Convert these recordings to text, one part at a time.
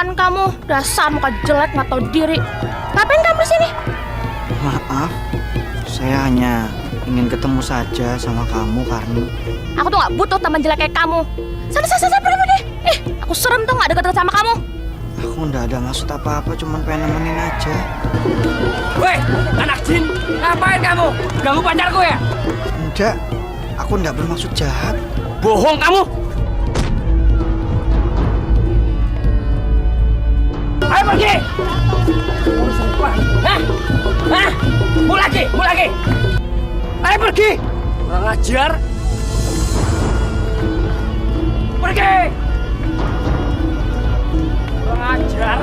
kan kamu? Dasar muka jelek nggak tahu diri. Ngapain kamu di sini? Maaf, saya hanya ingin ketemu saja sama kamu, Karni. Aku tuh nggak butuh teman jelek kayak kamu. Sana, pergi. Aku serem tuh nggak deket-deket sama kamu. Aku nggak ada maksud apa-apa, cuman pengen nemenin aja. Weh, anak jin, ngapain kamu? Ganggu pacarku ya? Enggak, aku nggak bermaksud jahat. Bohong kamu! Ayo pergi! Hah? Mau lagi! Ayo pergi! Kurang ajar! Pergi! Kurang ajar!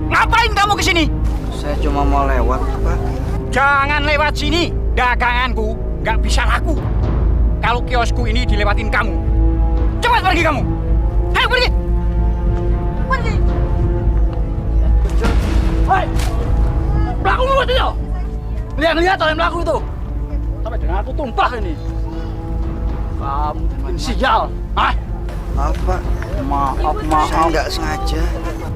Ngapain kamu ke sini? Saya cuma mau lewat, Pak. Jangan lewat sini. Daganganku nggak bisa laku kalau kiosku ini dilewatin kamu. Cepat pergi kamu. Ayo pergi. Pergi. Hei! Pelaku lu itu! Lihat oleh pelaku itu! Sampai dengan aku tumpah ini. Kamu bikin sial. Hah? Maaf, Pak. Maaf. Saya nggak sengaja.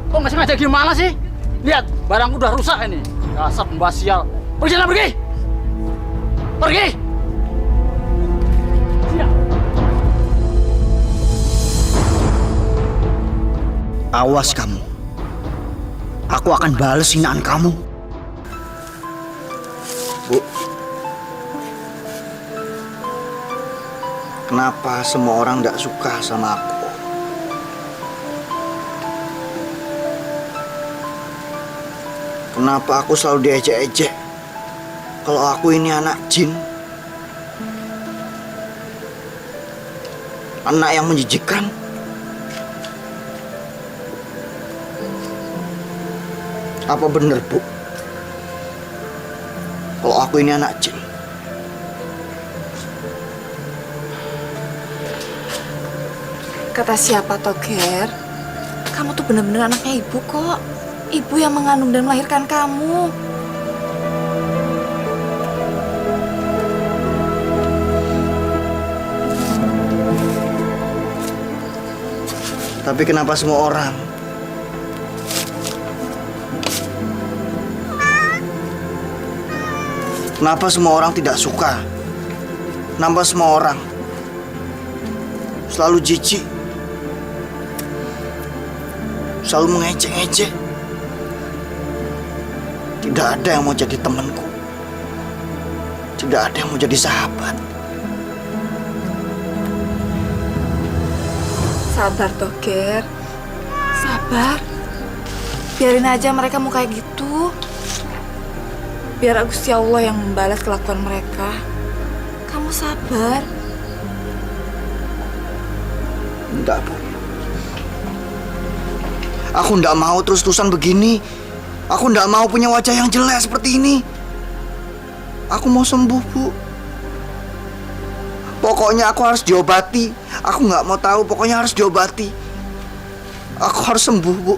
Kok nggak sengaja gimana sih? Lihat, barangku udah rusak ini. Dasar pembawa sial. Pergi sana, pergi! Pergi! Sial. Awas kamu. Aku akan balas hinaan kamu. Bu. Kenapa semua orang nggak suka sama aku? Kenapa aku selalu diejek-ejek? Kalau aku ini anak jin. Anak yang menjijikkan. Apa benar, Bu? Kalau aku ini anak jin. Kata siapa, Toger? Kamu tuh bener-bener anaknya ibu kok. Ibu yang mengandung dan melahirkan kamu. Tapi kenapa semua orang Kenapa semua orang tidak suka? Kenapa semua orang selalu jijik? Selalu mengejek-ejek? Tidak ada yang mau jadi temanku. Tidak ada yang mau jadi sahabat. Sabar, Toger. Sabar. Biarin aja mereka mau kayak gitu. Biar Gusti Allah yang membalas kelakuan mereka. Kamu sabar. Enggak, Bu. Aku enggak mau terus-terusan begini. Aku enggak mau punya wajah yang jelek seperti ini. Aku mau sembuh, Bu. Pokoknya aku harus diobati. Aku nggak mau tahu, pokoknya harus diobati. Aku harus sembuh, Bu.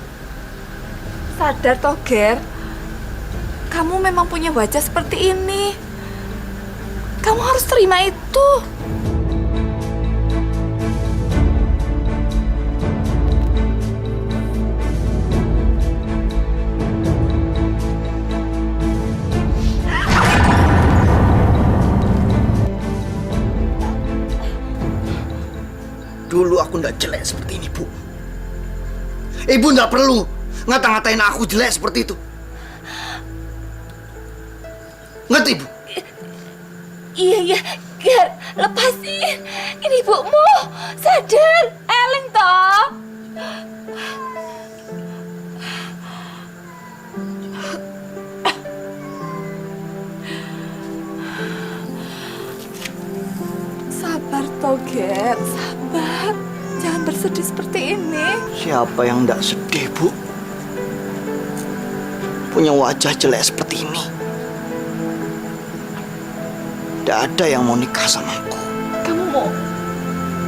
Sadar, Toger. Kamu memang punya wajah seperti ini. Kamu harus terima itu. Dulu aku nggak jelek seperti ini, Bu. Ibu nggak perlu ngata-ngatain aku jelek seperti itu. Ngerti, Bu? Iya, Ger. Lepasin. Ini ibumu. Sadar. Eleng, toh. Sabar, Toger. Sabar. Jangan bersedih seperti ini. Siapa yang nggak sedih, Bu? Punya wajah jelek seperti ini. Tidak ada yang mau nikah sama aku. Kamu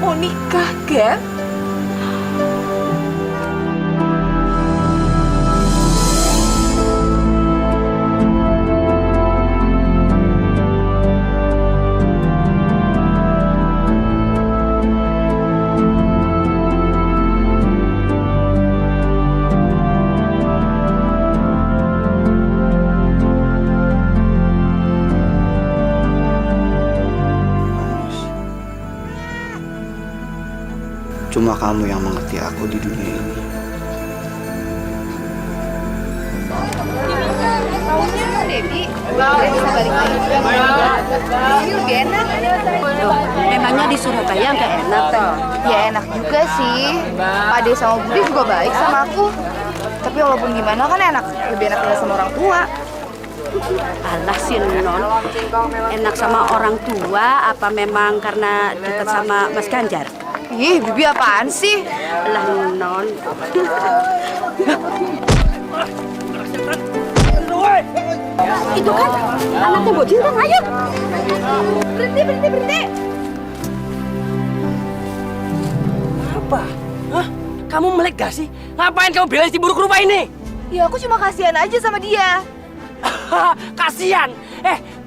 mau nikah, Ger? kamu yang mengerti aku di dunia ini. Maunya Debbie, bisa balik lagi juga ini lebih enak. Emangnya di Surabaya nggak enak toh? Ya enak juga sih. Pak De sama Budi juga baik sama aku. Tapi walaupun gimana kan enak, lebih enak tinggal sama orang tua. Alah si Non, enak sama orang tua apa memang karena dekat sama Mas Ganjar? Ih, Bibi apaan sih? Alah Non. Itu kan anaknya Mbok Jinten, ayo. Berhenti. Apa? Hah? Kamu melek gak sih? Ngapain kamu belain si buruk rupa ini? Ya aku cuma kasihan aja sama dia. Kasian.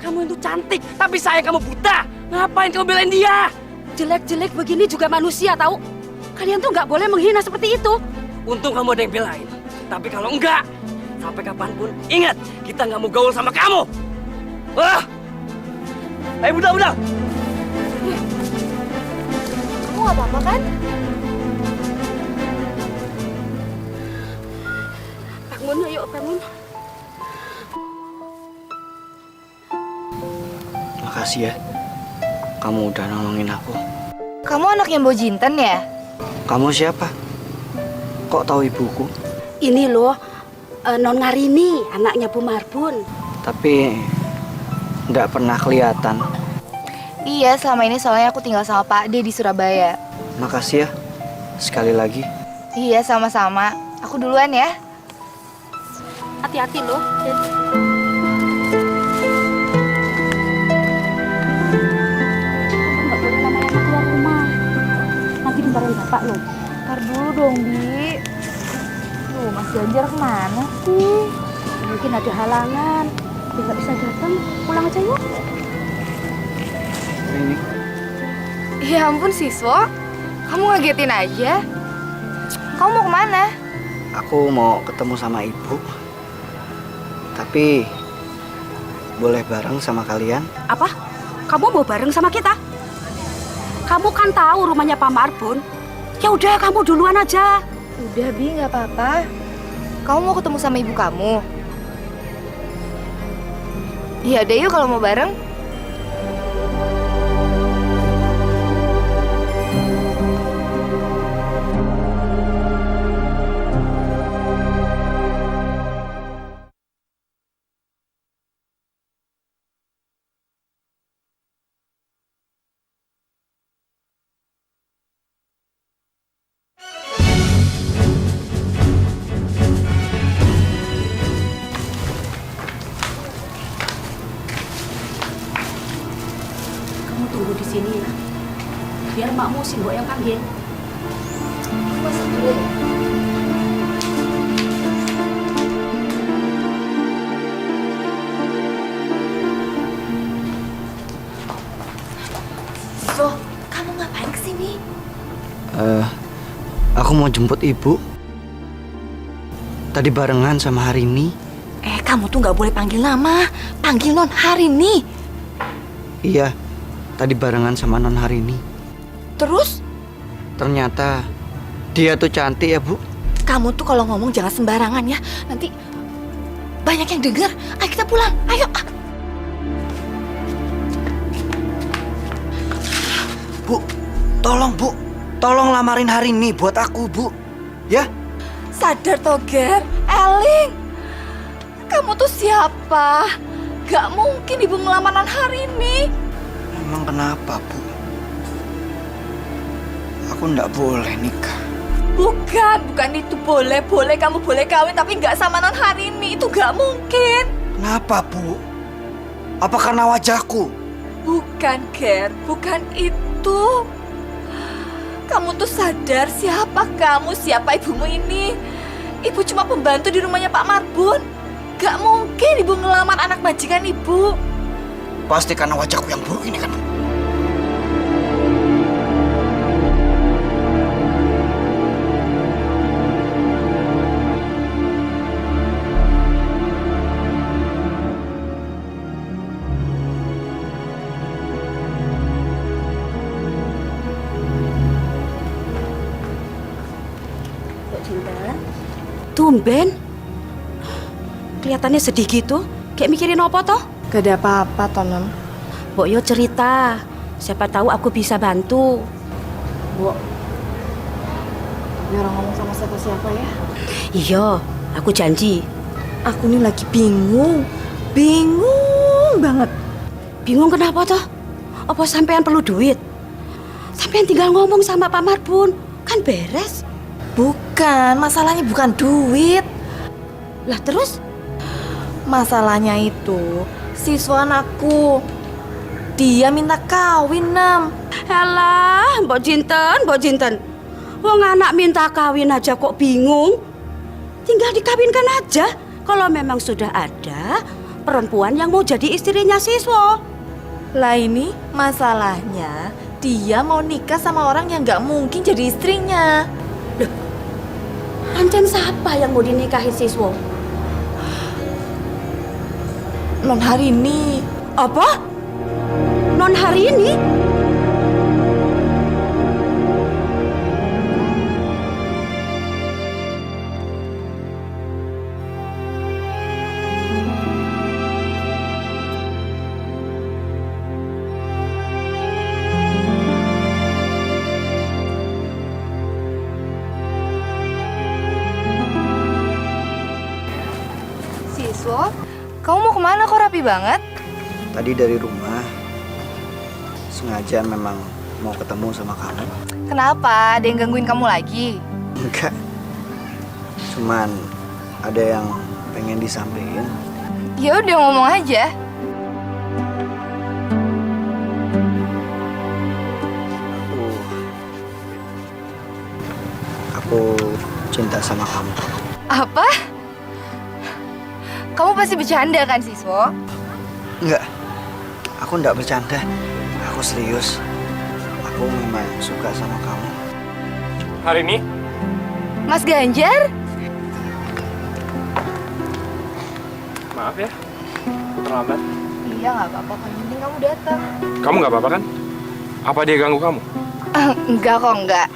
Kamu itu cantik, tapi sayang kamu buta. Ngapain kamu belain dia? Jelek-jelek begini juga manusia tahu. Kalian tuh nggak boleh menghina seperti itu. Untung kamu ada yang belain. Tapi kalau enggak, sampai kapanpun, ingat, kita nggak mau gaul sama kamu. Wah! Ayo budak-budak. Kamu gak apa-apa kan? Bangun, ayo bangun. Makasih ya, kamu udah nolongin aku. Kamu anaknya Mbok Jinten ya? Kamu siapa? Kok tahu ibuku? Ini loh, Non Ngarini, anaknya Bu Marbun. Tapi nggak pernah kelihatan. Iya, selama ini soalnya aku tinggal sama Pak De di Surabaya. Makasih ya, sekali lagi. Iya, sama-sama. Aku duluan ya. Hati-hati loh. Nggak boleh lama-lama keluar rumah. Nanti dimarahin bapak loh. Ntar dulu dong, Bi. Duh, Mas Ganjar kemana sih? Mungkin ada halangan. Dia nggak bisa datang. Pulang aja yuk. Ini Ya ampun, Siswo. Kamu ngagetin aja. Kamu mau kemana? aku mau ketemu sama ibu. Tapi boleh bareng sama kalian? Apa? Kamu mau bareng sama kita? Kamu kan tahu rumahnya Pak Marbun. Ya udah, kamu duluan aja. Udah, Bi, nggak apa-apa. Kamu mau ketemu sama ibu kamu? Ya udah yuk kalau mau bareng. Kamu tunggu di sini ya. Biar makmu si Mbok yang panggil. Masuk dulu. So, kamu ngapain kesini? Aku mau jemput ibu. Tadi barengan sama Harini. Kamu tuh nggak boleh panggil nama. Panggil Non Harini. Iya, tadi barengan sama non Harini. Terus, Ternyata dia tuh cantik ya, Bu. kamu tuh kalau ngomong jangan sembarangan ya. Nanti banyak yang denger. Ayo kita pulang. Ayo. Bu, tolong Bu. Tolong lamarin Harini buat aku, Bu. Ya? Sadar Toger, Eling. Kamu tuh siapa? Gak mungkin ibu ngelamar Non Harini. Emang kenapa, Bu? Aku nggak boleh nikah. Bukan itu boleh kamu boleh kawin tapi nggak sama Non Harini, itu nggak mungkin. Kenapa, Bu? Apa karena wajahku? Bukan, Ger, bukan itu. Kamu tuh sadar siapa kamu, siapa ibumu ini? Ibu cuma pembantu di rumahnya Pak Marbun. Gak mungkin ibu ngelamar anak majikan ibu. Pasti karena wajahku yang buruk ini kan, Bu? Tumben. Kelihatannya sedih gitu. Kayak mikirin apa toh? Gak ada apa-apa, Tonon. Mbok yo cerita. Siapa tahu aku bisa bantu. Bu, jangan ngomong sama siapa-siapa ya. Iya, aku janji. Aku nih lagi bingung. Bingung banget. Bingung kenapa toh? Apa sampean perlu duit? Sampean tinggal ngomong sama Pak Marbun. Kan beres. Bukan, masalahnya bukan duit. Lah terus? Masalahnya itu siswa anakku. Dia minta kawin, Nam. Alah, Mbok Jinten. Wong anak minta kawin aja kok bingung. Tinggal dikawinkan aja. Kalau memang sudah ada perempuan yang mau jadi istrinya siswa. Lah ini masalahnya dia mau nikah sama orang yang gak mungkin jadi istrinya. Pancen siapa yang mau dinikahi siswa? Non Harini. Apa? Non Harini? Siswa, kamu mau kemana kok rapi banget? Tadi dari rumah sengaja memang mau ketemu sama kamu. Kenapa? Ada yang gangguin kamu lagi? Enggak. Cuman ada yang pengen disampaikan. Ya udah ngomong aja. Aku cinta sama kamu. Apa? Kamu pasti bercanda kan, Siswo? Enggak. Aku enggak bercanda. Aku serius. Aku memang suka sama kamu. Hari ini? Mas Ganjar? Maaf ya, terlambat. Iya, nggak apa-apa. Yang penting kamu datang. Kamu nggak apa-apa kan? Apa dia ganggu kamu? Enggak kok, enggak.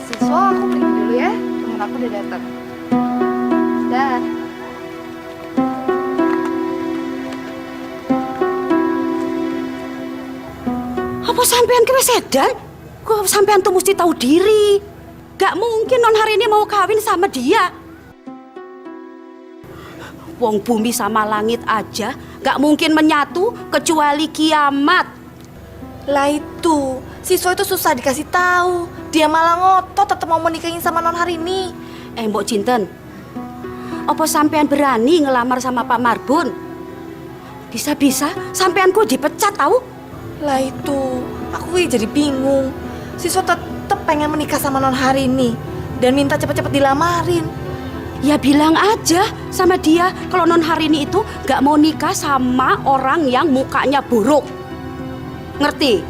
Siswa, aku pergi dulu ya. Temen aku udah datang. Dah. Apa sampean kewesedan? Kok sampean tuh mesti tahu diri? Gak mungkin non hari ini mau kawin sama dia. Wong bumi sama langit aja gak mungkin menyatu kecuali kiamat. Lah itu, Siswa itu susah dikasih tahu. Dia malah ngotot tetap mau menikahin sama non Harini. Mbok Cinten, apa sampean berani ngelamar sama Pak Marbun? Bisa-bisa sampean kok dipecat tahu? Lah itu, aku jadi bingung. Siswa tetap pengen menikah sama non Harini dan minta cepet-cepet dilamarin. Ya bilang aja sama dia kalau non Harini itu gak mau nikah sama orang yang mukanya buruk. Ngerti?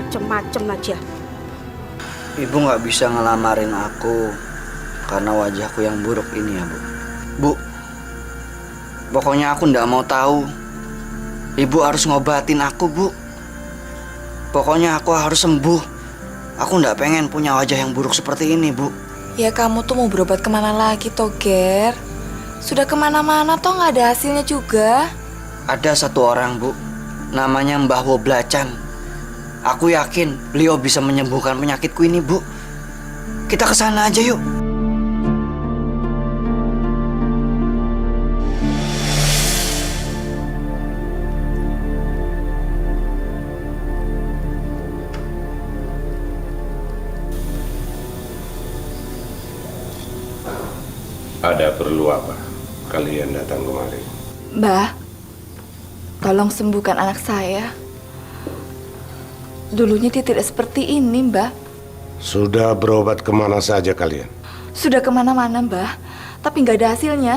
Macem-macem aja. Ibu nggak bisa ngelamarin aku karena wajahku yang buruk ini ya, Bu. Bu, pokoknya aku nggak mau tahu. Ibu harus ngobatin aku, Bu. Pokoknya aku harus sembuh. Aku nggak pengen punya wajah yang buruk seperti ini, Bu. Ya kamu tuh mau berobat kemana lagi, Toger? Sudah kemana-mana toh nggak ada hasilnya juga. Ada satu orang, Bu. Namanya Mbah Woblacan. Aku yakin beliau bisa menyembuhkan penyakitku ini, Bu. Kita ke sana aja yuk. Ada perlu apa kalian datang kemari? Mbah, tolong sembuhkan anak saya. Dulunya dia tidak seperti ini, Mbah. Sudah berobat kemana saja kalian? Sudah kemana-mana, Mbah. Tapi nggak ada hasilnya.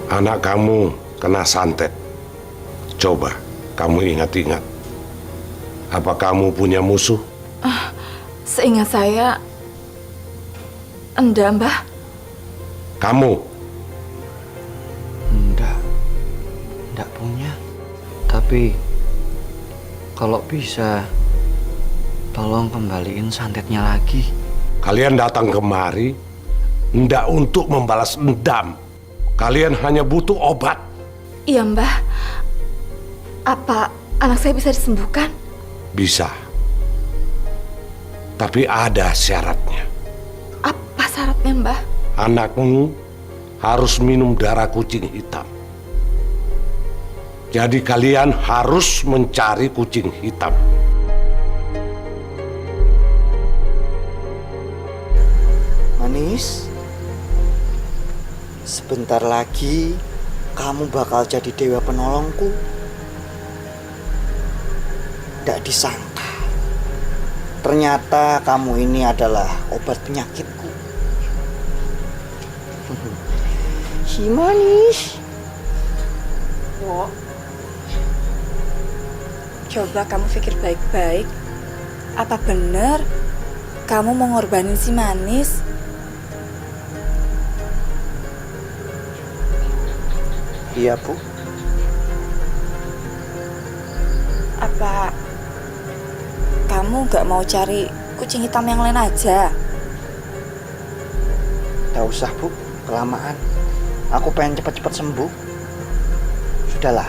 Anak kamu kena santet. Coba kamu ingat-ingat. Apa kamu punya musuh? Seingat saya, enggak, Mbah. Kamu? Enggak Tapi kalau bisa, tolong kembaliin santetnya lagi. Kalian datang kemari tidak untuk membalas dendam. Kalian hanya butuh obat. Iya, Mbah. Apa anak saya bisa disembuhkan? Bisa. Tapi ada syaratnya. Apa syaratnya, Mbah? Anakmu harus minum darah kucing hitam. Jadi kalian harus mencari kucing hitam. Manis, sebentar lagi kamu bakal jadi dewa penolongku. Tidak disangka, ternyata kamu ini adalah obat penyakitku. Si manis. Coba kamu pikir baik-baik. Apa benar kamu mau ngorbanin si manis? Iya, Bu. Apa kamu gak mau cari kucing hitam yang lain aja? Tidak usah, Bu. Kelamaan. Aku pengen cepat-cepat sembuh. Sudahlah.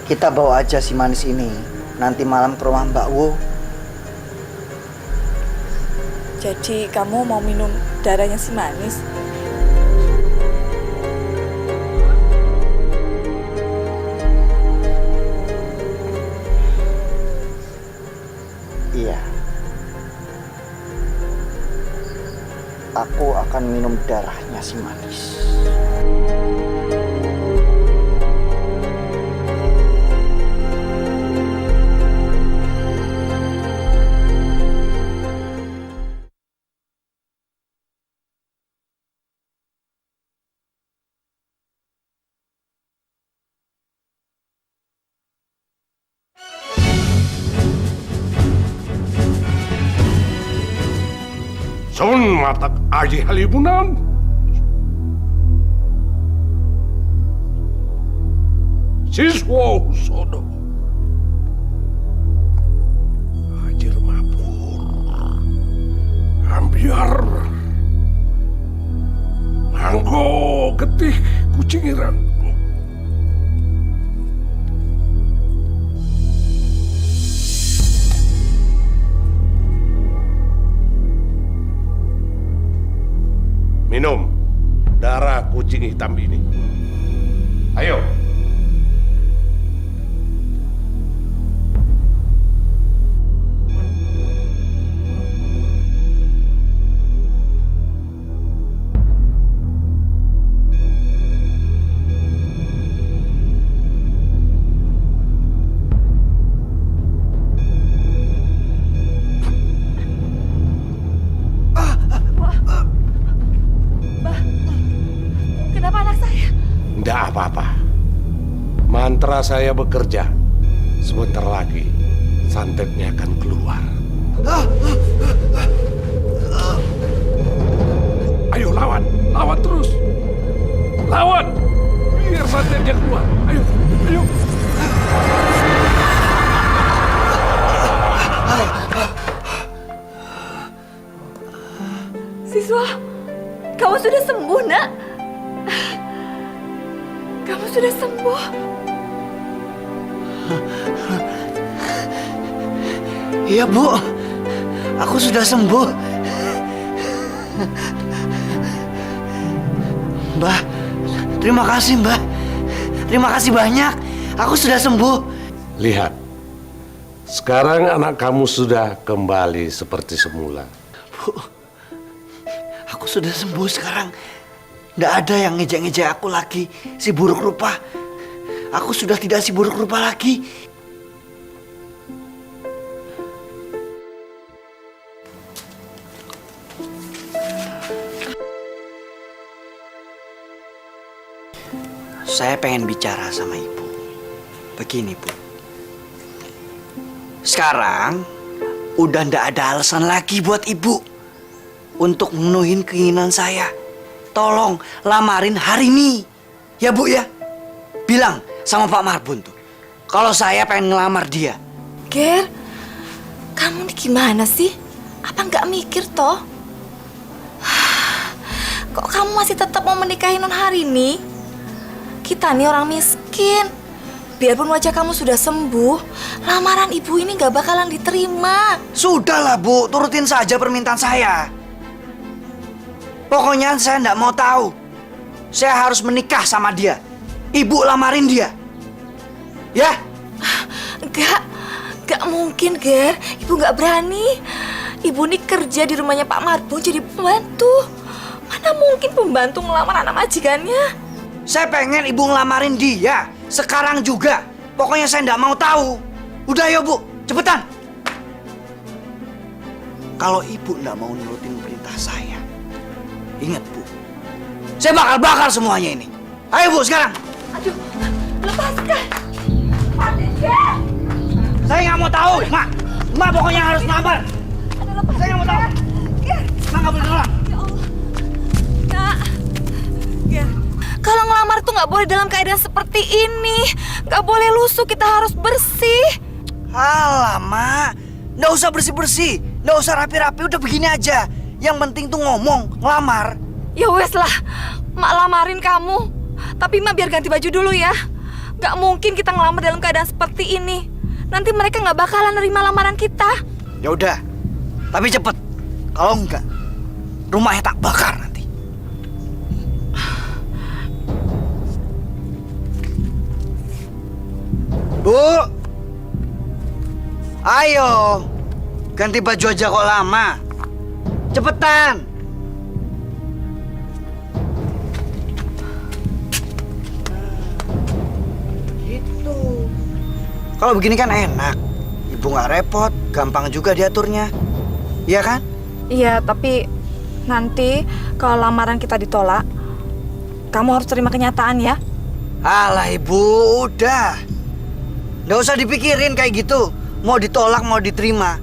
Kita bawa aja si manis ini nanti malam ke rumah Mbak Wo. Jadi kamu mau minum darahnya si manis? Iya. Aku akan minum darahnya si manis. Sun matak aji halibunan. Siswa sodo. Ajir mabur. Ambiar. Anggo getih kucing irang. Minum darah kucing hitam ini. Ayo. Kenapa anak saya? Tidak apa-apa. Mantra saya bekerja. Sebentar lagi santetnya akan keluar. Ayo lawan, lawan terus. Lawan, biar santetnya keluar. Ayo, ayo. Siswa, kamu sudah sembuh, Nak. Kamu sudah sembuh. Iya, Bu. Aku sudah sembuh. Mbah, terima kasih, Mbah. Terima kasih banyak. Aku sudah sembuh. Lihat, sekarang anak kamu sudah kembali seperti semula. Bu, aku sudah sembuh sekarang. Tidak ada yang ngejek-ngejek aku lagi, si buruk rupa. Aku sudah tidak si buruk rupa lagi. Saya pengen bicara sama Ibu. Begini, Bu. Sekarang udah ndak ada alasan lagi buat Ibu untuk memenuhi keinginan saya. Tolong lamarin hari ini. Ya, Bu, ya. Bilang sama Pak Marbun tuh. kalau saya pengen ngelamar dia. Ger, kamu nih gimana sih? Apa nggak mikir toh? Kok kamu masih tetap mau menikahi Non Harini? Kita nih orang miskin. Biarpun wajah kamu sudah sembuh, lamaran ibu ini nggak bakalan diterima. Sudahlah Bu, turutin saja permintaan saya. Pokoknya saya nggak mau tahu. Saya harus menikah sama dia. Ibu lamarin dia. Ya? Nggak mungkin, Ger. Ibu nggak berani. Ibu nih kerja di rumahnya Pak Marbun jadi pembantu. Mana mungkin pembantu ngelamar anak majikannya? Saya pengen ibu ngelamarin dia. Sekarang juga. Pokoknya saya nggak mau tahu. Udah ya Bu, cepetan. Kalau ibu nggak mau nurutin perintah saya, ingat Bu, saya bakar semuanya ini. Ayo Bu, sekarang. Aduh, lepaskan. Saya nggak mau tahu, Mak. Mak pokoknya harus ngelamar. Saya nggak mau tahu. Mak nggak boleh nolak. Kak, kalau ngelamar tuh nggak boleh dalam keadaan seperti ini. Nggak boleh lusuh, kita harus bersih. Alah, Mak. Nggak usah bersih-bersih. Nggak usah rapi-rapi, udah begini aja. Yang penting tuh ngomong, ngelamar. Ya wes lah, Mak lamarin kamu. Tapi Mak biar ganti baju dulu ya. Nggak mungkin kita ngelamar dalam keadaan seperti ini. Nanti mereka nggak bakalan nerima lamaran kita. Ya udah, tapi cepet. Kalau enggak, rumahnya tak bakar nanti. Bu, ayo, ganti baju aja kok lama. Cepetan. Gitu. Kalau begini kan enak. Ibu nggak repot, gampang juga diaturnya. Iya kan? Iya, tapi nanti kalau lamaran kita ditolak, kamu harus terima kenyataan ya. Alah ibu, udah. Nggak usah dipikirin kayak gitu. Mau ditolak, mau diterima.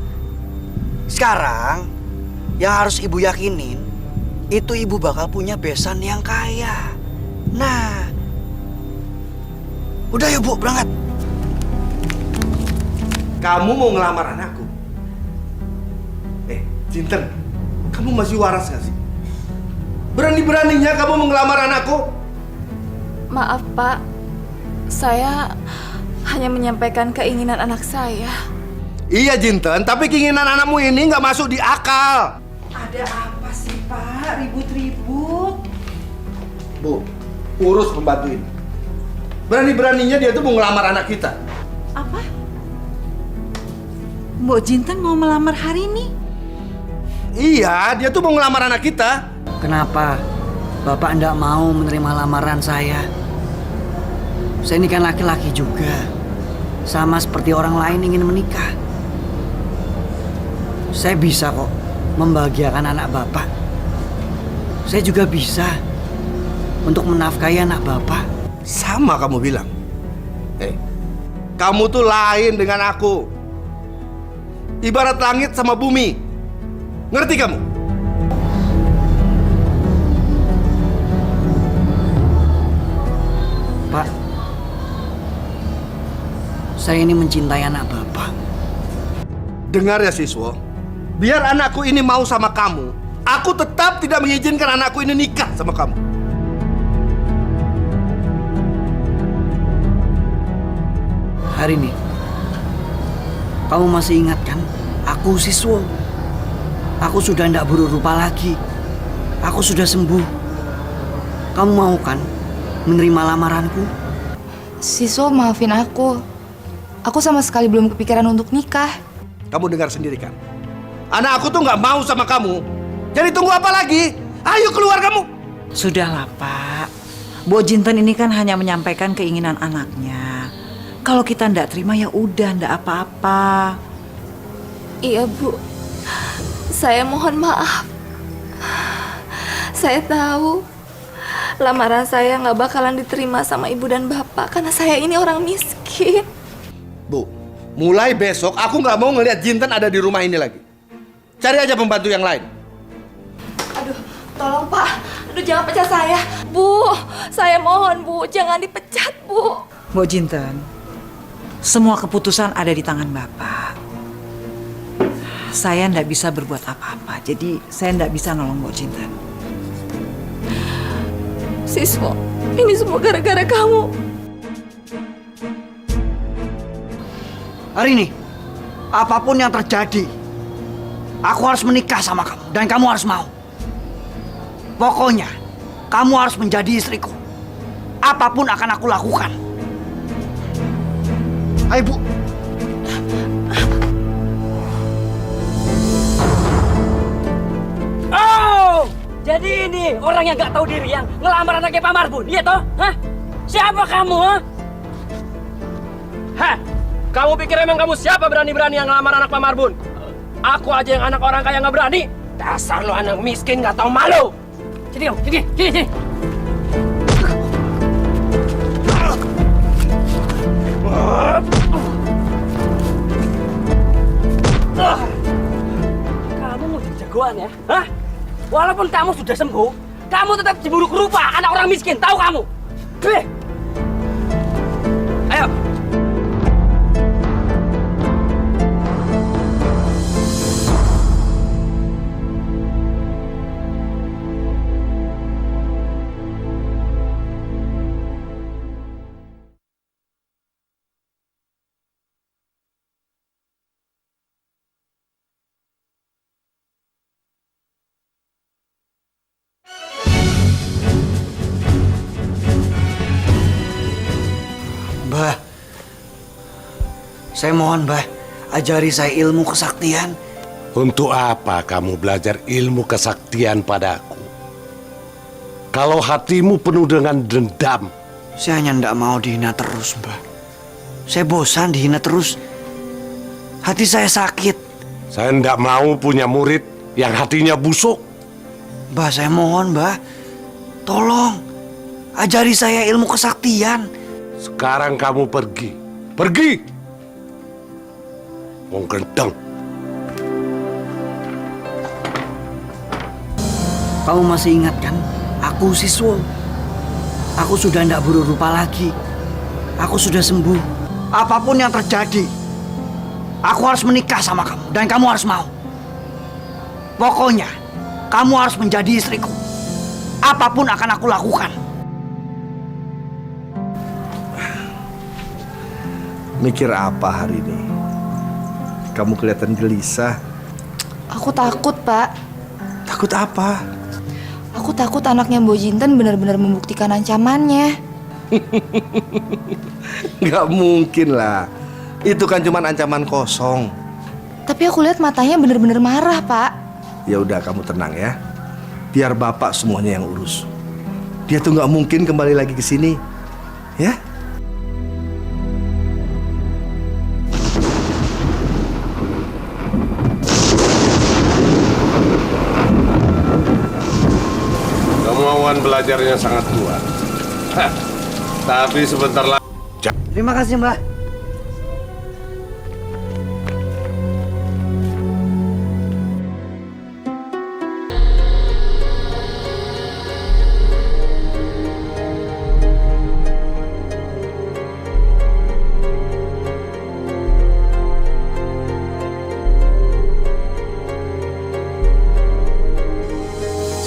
Sekarang, yang harus ibu yakinin, itu ibu bakal punya besan yang kaya. Nah, udah yuk Bu, berangkat. Kamu mau ngelamar anakku? Jinten, kamu masih waras gak sih? Berani-beraninya kamu mau ngelamar anakku? Maaf Pak, saya hanya menyampaikan keinginan anak saya. Iya Jinten, tapi keinginan anakmu ini nggak masuk di akal. Ada apa sih Pak? Ribut-ribut. Bu, urus pembantu ini. Berani-beraninya dia tuh mau ngelamar anak kita. Apa? Mbok Jinten mau melamar Harini? Iya, dia tuh mau ngelamar anak kita. Kenapa Bapak enggak mau menerima lamaran saya? Saya ini kan laki-laki juga. Sama seperti orang lain ingin menikah. Saya bisa kok membahagiakan anak Bapak. Saya juga bisa untuk menafkahi anak Bapak. Sama kamu bilang. Kamu tuh lain dengan aku. Ibarat langit sama bumi. Ngerti kamu? Pak, saya ini mencintai anak Bapak. Dengar ya siswa, biar anakku ini mau sama kamu, aku tetap tidak mengizinkan anakku ini nikah sama kamu. Hari ini, kamu masih ingat kan? Aku siswa. Aku sudah tidak buruk rupa lagi. Aku sudah sembuh. Kamu mau kan menerima lamaranku? Siswa maafin aku. Aku sama sekali belum kepikiran untuk nikah. Kamu dengar sendiri kan? Anak aku tuh nggak mau sama kamu. Jadi tunggu apa lagi? Ayo keluar kamu. Sudahlah Pak. Mbok Jinten ini kan hanya menyampaikan keinginan anaknya. Kalau kita ndak terima ya udah, ndak apa-apa. Iya Bu, saya mohon maaf. Saya tahu lamaran saya nggak bakalan diterima sama ibu dan bapak karena saya ini orang miskin. Bu, mulai besok aku nggak mau ngelihat Jinten ada di rumah ini lagi. Cari aja pembantu yang lain. Aduh, tolong Pak. Aduh, jangan pecat saya. Bu, saya mohon Bu, jangan dipecat Bu. Mbok Jinten, Semua keputusan ada di tangan Bapak. Saya ndak bisa berbuat apa-apa, jadi saya ndak bisa nolong Mbok Jinten. Siswo, ini semua gara-gara kamu. Hari ini, apapun yang terjadi, aku harus menikah sama kamu dan kamu harus mau. Pokoknya, kamu harus menjadi istriku. Apapun akan aku lakukan. Ayo, Bu. Oh, jadi ini orang yang nggak tahu diri yang ngelamar anaknya Pak Marbun, iya toh? Hah? Siapa kamu, ha? Heh, kamu pikir emang kamu siapa berani-berani yang ngelamar anak Pak Marbun? Aku aja yang anak orang kaya nggak berani. Dasar lo anak miskin nggak tahu malu. Sini dong, sini. Kamu mau jadi jagoan ya? Hah? Walaupun kamu sudah sembuh, kamu tetap buruk rupa anak orang miskin, tahu kamu? Beh. Ayo. Mbah, saya mohon, Mbah, ajari saya ilmu kesaktian. Untuk apa kamu belajar ilmu kesaktian padaku? Kalau hatimu penuh dengan dendam. Saya hanya tidak mau dihina terus, Mbah. Saya bosan dihina terus. Hati saya sakit. Saya tidak mau punya murid yang hatinya busuk. Mbah, saya mohon, Mbah. Tolong, ajari saya ilmu kesaktian. Sekarang kamu pergi. Pergi! Wong gendeng. Kamu masih ingat kan? Aku Siswo. Aku sudah tidak buruk rupa lagi. Aku sudah sembuh. Apapun yang terjadi, aku harus menikah sama kamu dan kamu harus mau. Pokoknya, kamu harus menjadi istriku. Apapun akan aku lakukan. Mikir apa hari ini? Kamu kelihatan gelisah. Aku takut, Pak. Takut apa? Aku takut anaknya Mbok Jinten benar-benar membuktikan ancamannya. Nggak mungkin lah. Itu kan cuma ancaman kosong. Tapi aku lihat matanya benar-benar marah, Pak. Ya udah, kamu tenang ya. Biar bapak semuanya yang urus. Dia tuh nggak mungkin kembali lagi ke sini. Ya? Kemauan belajarnya sangat kuat. Tapi sebentar lagi. Terima kasih, Mbak.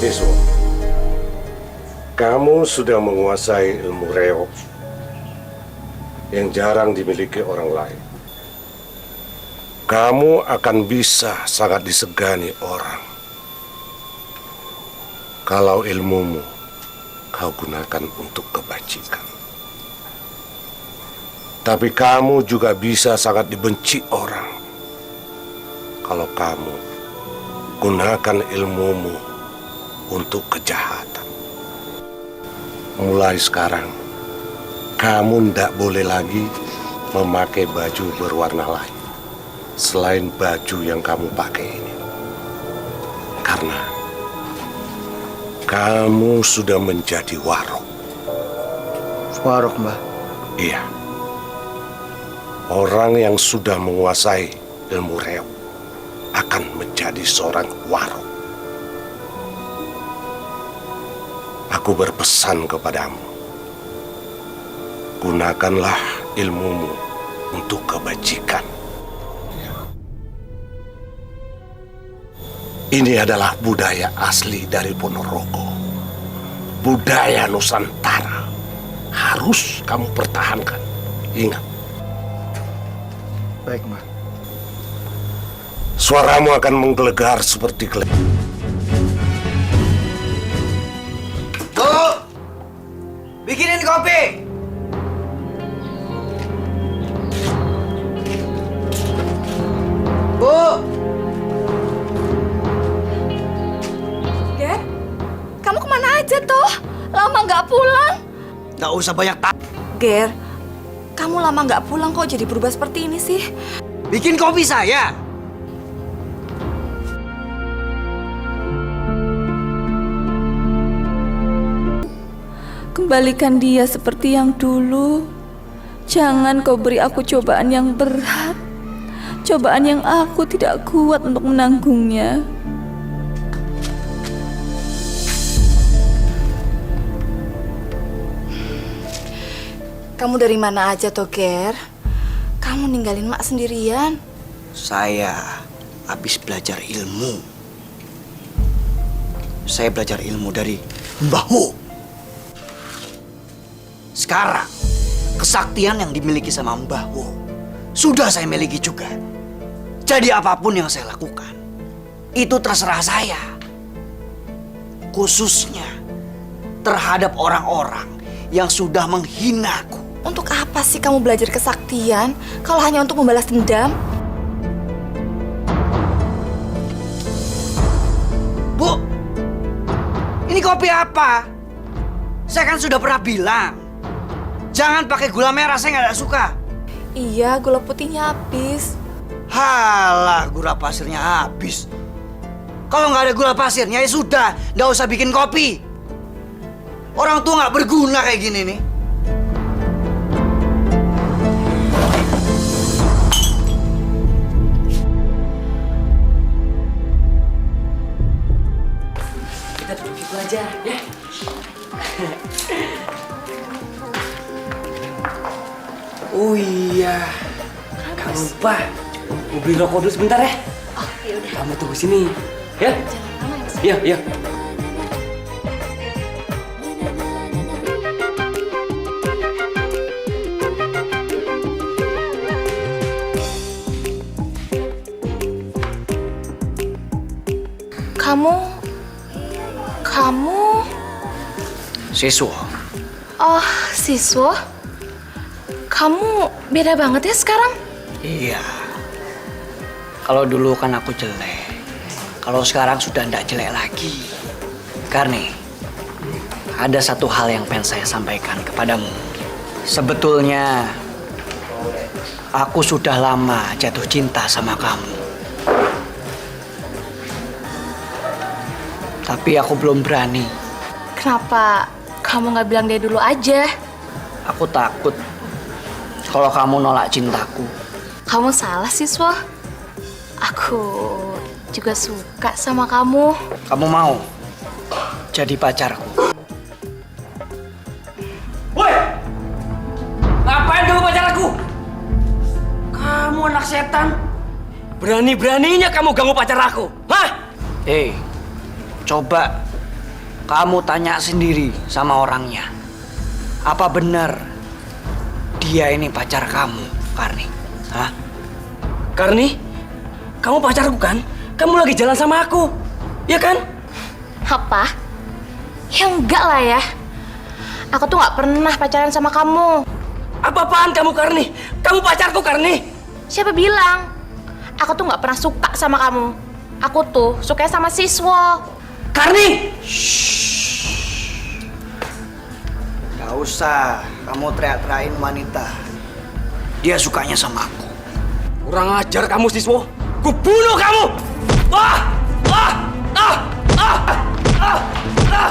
Siswa, kamu sudah menguasai ilmu reok yang jarang dimiliki orang lain. Kamu akan bisa sangat disegani orang kalau ilmumu kau gunakan untuk kebajikan. Tapi kamu juga bisa sangat dibenci orang kalau kamu gunakan ilmumu untuk kejahatan. Mulai sekarang, kamu tidak boleh lagi memakai baju berwarna lain selain baju yang kamu pakai ini. Karena kamu sudah menjadi warok. Warok, Mbah. Iya. Orang yang sudah menguasai ilmu reok akan menjadi seorang warok. Aku berpesan kepadamu, gunakanlah ilmumu untuk kebajikan. Ini adalah budaya asli dari Ponorogo. Budaya Nusantara. Harus kamu pertahankan. Ingat. Baik, Ma. Suaramu akan menggelegar seperti Bu! Bikinin kopi! Bu! Ger, kamu kemana aja toh? Lama nggak pulang? Gak usah banyak Ger, kamu lama nggak pulang kok jadi berubah seperti ini sih? bikin kopi saya. Kembalikan dia seperti yang dulu. Jangan kau beri aku cobaan yang berat. Cobaan yang aku tidak kuat untuk menanggungnya. Kamu dari mana aja toh, Ger? Kamu ninggalin Mak sendirian. Saya habis belajar ilmu. Saya belajar ilmu dari Mbah Wo. Sekarang, kesaktian yang dimiliki sama Mbah Wo sudah saya miliki juga. Jadi apapun yang saya lakukan, itu terserah saya. Khususnya terhadap orang-orang yang sudah menghinaku. Untuk apa sih kamu belajar kesaktian kalau hanya untuk membalas dendam? Bu, ini kopi apa? Saya kan sudah pernah bilang, jangan pakai gula merah, saya nggak suka. Iya, gula putihnya habis. Halah, gula pasirnya habis. Kalau nggak ada gula pasirnya ya sudah, nggak usah bikin kopi. Orang tua nggak berguna kayak gini nih. Kita duduk situ aja, ya. Oh iya, kamu lupa. Mau beli rokok dulu sebentar ya. Oh, yaudah. Kamu tunggu sini, ya. Jangan lama ya, Mas. Iya, iya. Kamu... Siswa, Oh, siswa? Kamu beda banget ya sekarang? iya. Kalau dulu kan aku jelek. Kalau sekarang sudah tidak jelek lagi. Karni, ada satu hal yang pengen saya sampaikan kepadamu. Sebetulnya, aku sudah lama jatuh cinta sama kamu. Tapi aku belum berani. Kenapa kamu nggak bilang dia dulu aja? Aku takut kalau kamu nolak cintaku. Kamu salah, siswa. Aku juga suka sama kamu. Kamu mau jadi pacarku? Woi! Ngapain kamu pacar aku? Kamu anak setan. Berani-beraninya kamu ganggu pacar aku. Hah? Coba kamu tanya sendiri sama orangnya. Apa benar dia ini pacar kamu, Karni? Hah? Karni, kamu pacarku kan? Kamu lagi jalan sama aku, ya kan? Apa? Ya enggak lah ya. Aku tuh nggak pernah pacaran sama kamu. Apa-apaan kamu, Karni? Kamu pacarku, Karni. Siapa bilang? Aku tuh nggak pernah suka sama kamu. Aku tuh suka sama siswa. Karni! Gak usah kamu teriak-teriakin wanita. Dia sukanya sama aku. Kurang ajar kamu, siswa. Ku bunuh kamu! Wah! Wah! Ah! Ah! Ah! Ah! Ah!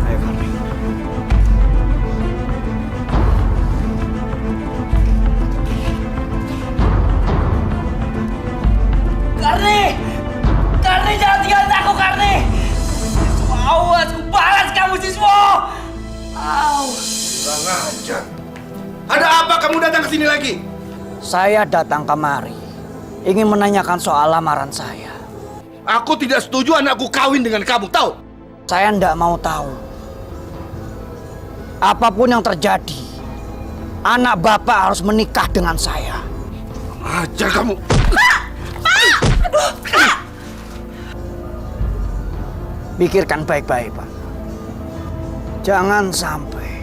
Ayo, Karni. Kurang ajar. Ada apa kamu datang ke sini lagi? Saya datang kemari ingin menanyakan soal lamaran saya. Aku tidak setuju anakku kawin dengan kamu, tahu? Saya ndak mau tahu. Apapun yang terjadi, anak bapak harus menikah dengan saya. Ajar kamu. Pikirkan baik-baik, Pak. Jangan sampai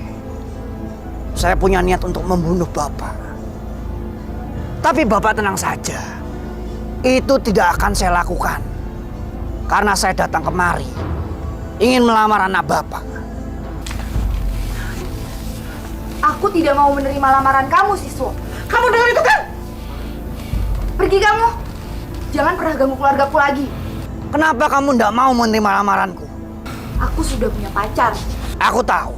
saya punya niat untuk membunuh bapak. Tapi bapak tenang saja. Itu tidak akan saya lakukan. Karena saya datang kemari ingin melamar anak bapak. Aku tidak mau menerima lamaran kamu, Siswo. Kamu dengar itu kan? Pergi kamu. Jangan pernah ganggu keluargaku lagi. Kenapa kamu tidak mau menerima lamaranku? Aku sudah punya pacar. Aku tahu.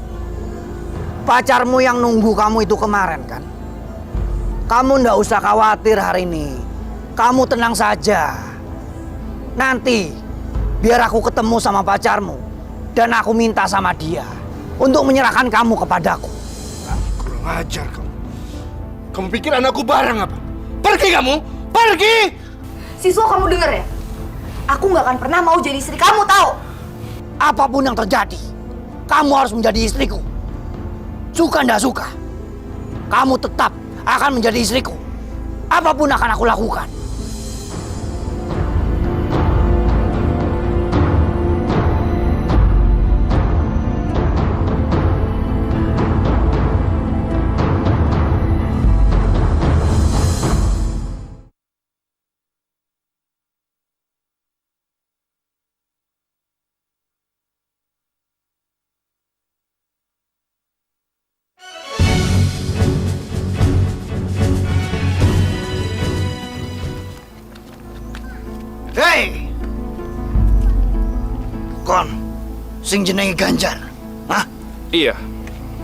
Pacarmu yang nunggu kamu itu kemarin kan? Kamu ndak usah khawatir hari ini. Kamu tenang saja. Nanti biar aku ketemu sama pacarmu dan aku minta sama dia untuk menyerahkan kamu kepadaku. Kurang ajar kamu. Kamu pikir anakku barang apa? Pergi kamu! Pergi! Siswo, kamu denger ya? Aku nggak akan pernah mau jadi istri kamu, tahu? Apapun yang terjadi, kamu harus menjadi istriku. Suka ndak suka, kamu tetap akan menjadi istriku. Apapun akan aku lakukan. Hei! Kon, sing jenenge Ganjar. Hah? Iya.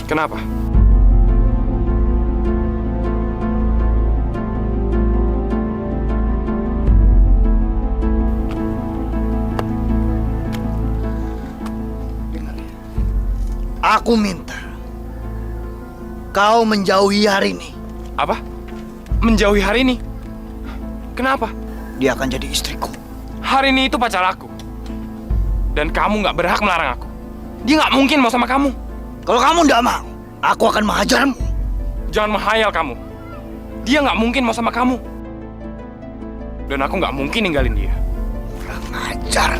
Kenapa? Aku minta kau menjauhi hari ini. Apa? Menjauhi hari ini? Kenapa? Dia akan jadi istriku. Hari ini itu pacar aku. Dan kamu nggak berhak melarang aku. Dia nggak mungkin mau sama kamu. Kalau kamu nggak mau, aku akan menghajarmu. Jangan menghayal kamu. Dia nggak mungkin mau sama kamu. Dan aku nggak mungkin ninggalin dia. Kurang ajar.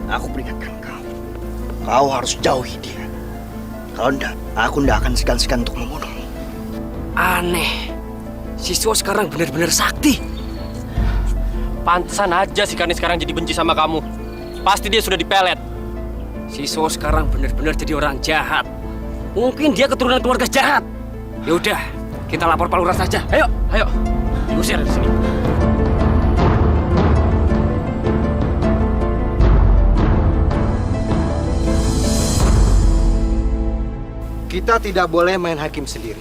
Aku peringatkan kau. Kau harus jauhi dia. Kalau enggak, aku enggak akan segan-segan untuk membunuhmu. Aneh. Siswo sekarang benar-benar sakti. Pantesan aja si Kani sekarang jadi benci sama kamu. Pasti dia sudah dipelet. Siswo sekarang benar-benar jadi orang jahat. Mungkin dia keturunan keluarga jahat. Ya udah, kita lapor Pak Lurah saja. Ayo, ayo. Diusir dari sini. Kita tidak boleh main hakim sendiri.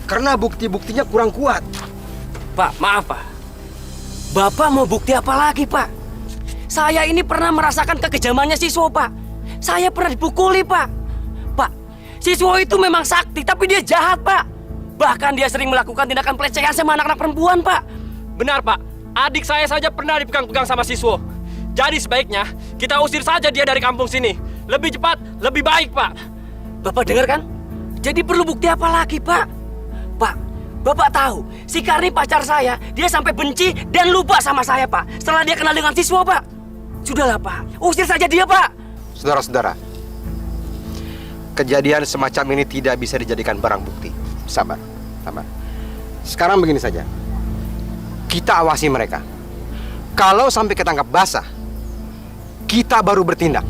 Karena bukti-buktinya kurang kuat. Pak, maaf Pak. Bapak mau bukti apa lagi Pak? Saya ini pernah merasakan kekejamannya Siswo Pak. Saya pernah dipukuli Pak. Pak, Siswo itu memang sakti tapi dia jahat Pak. Bahkan dia sering melakukan tindakan pelecehan sama anak-anak perempuan Pak. Benar Pak, adik saya saja pernah dipegang-pegang sama Siswo. Jadi sebaiknya kita usir saja dia dari kampung sini. Lebih cepat, lebih baik Pak. Bapak dengar kan? Jadi perlu bukti apa lagi, Pak? Pak, Bapak tahu, si Karni pacar saya, dia sampai benci dan lupa sama saya, Pak. Setelah dia kenal dengan Siswo, Pak. Sudahlah, Pak. Usir saja dia, Pak. Saudara-saudara, kejadian semacam ini tidak bisa dijadikan barang bukti. Sabar, sabar. Sekarang begini saja. Kita awasi mereka. Kalau sampai ketangkap basah, kita baru bertindak.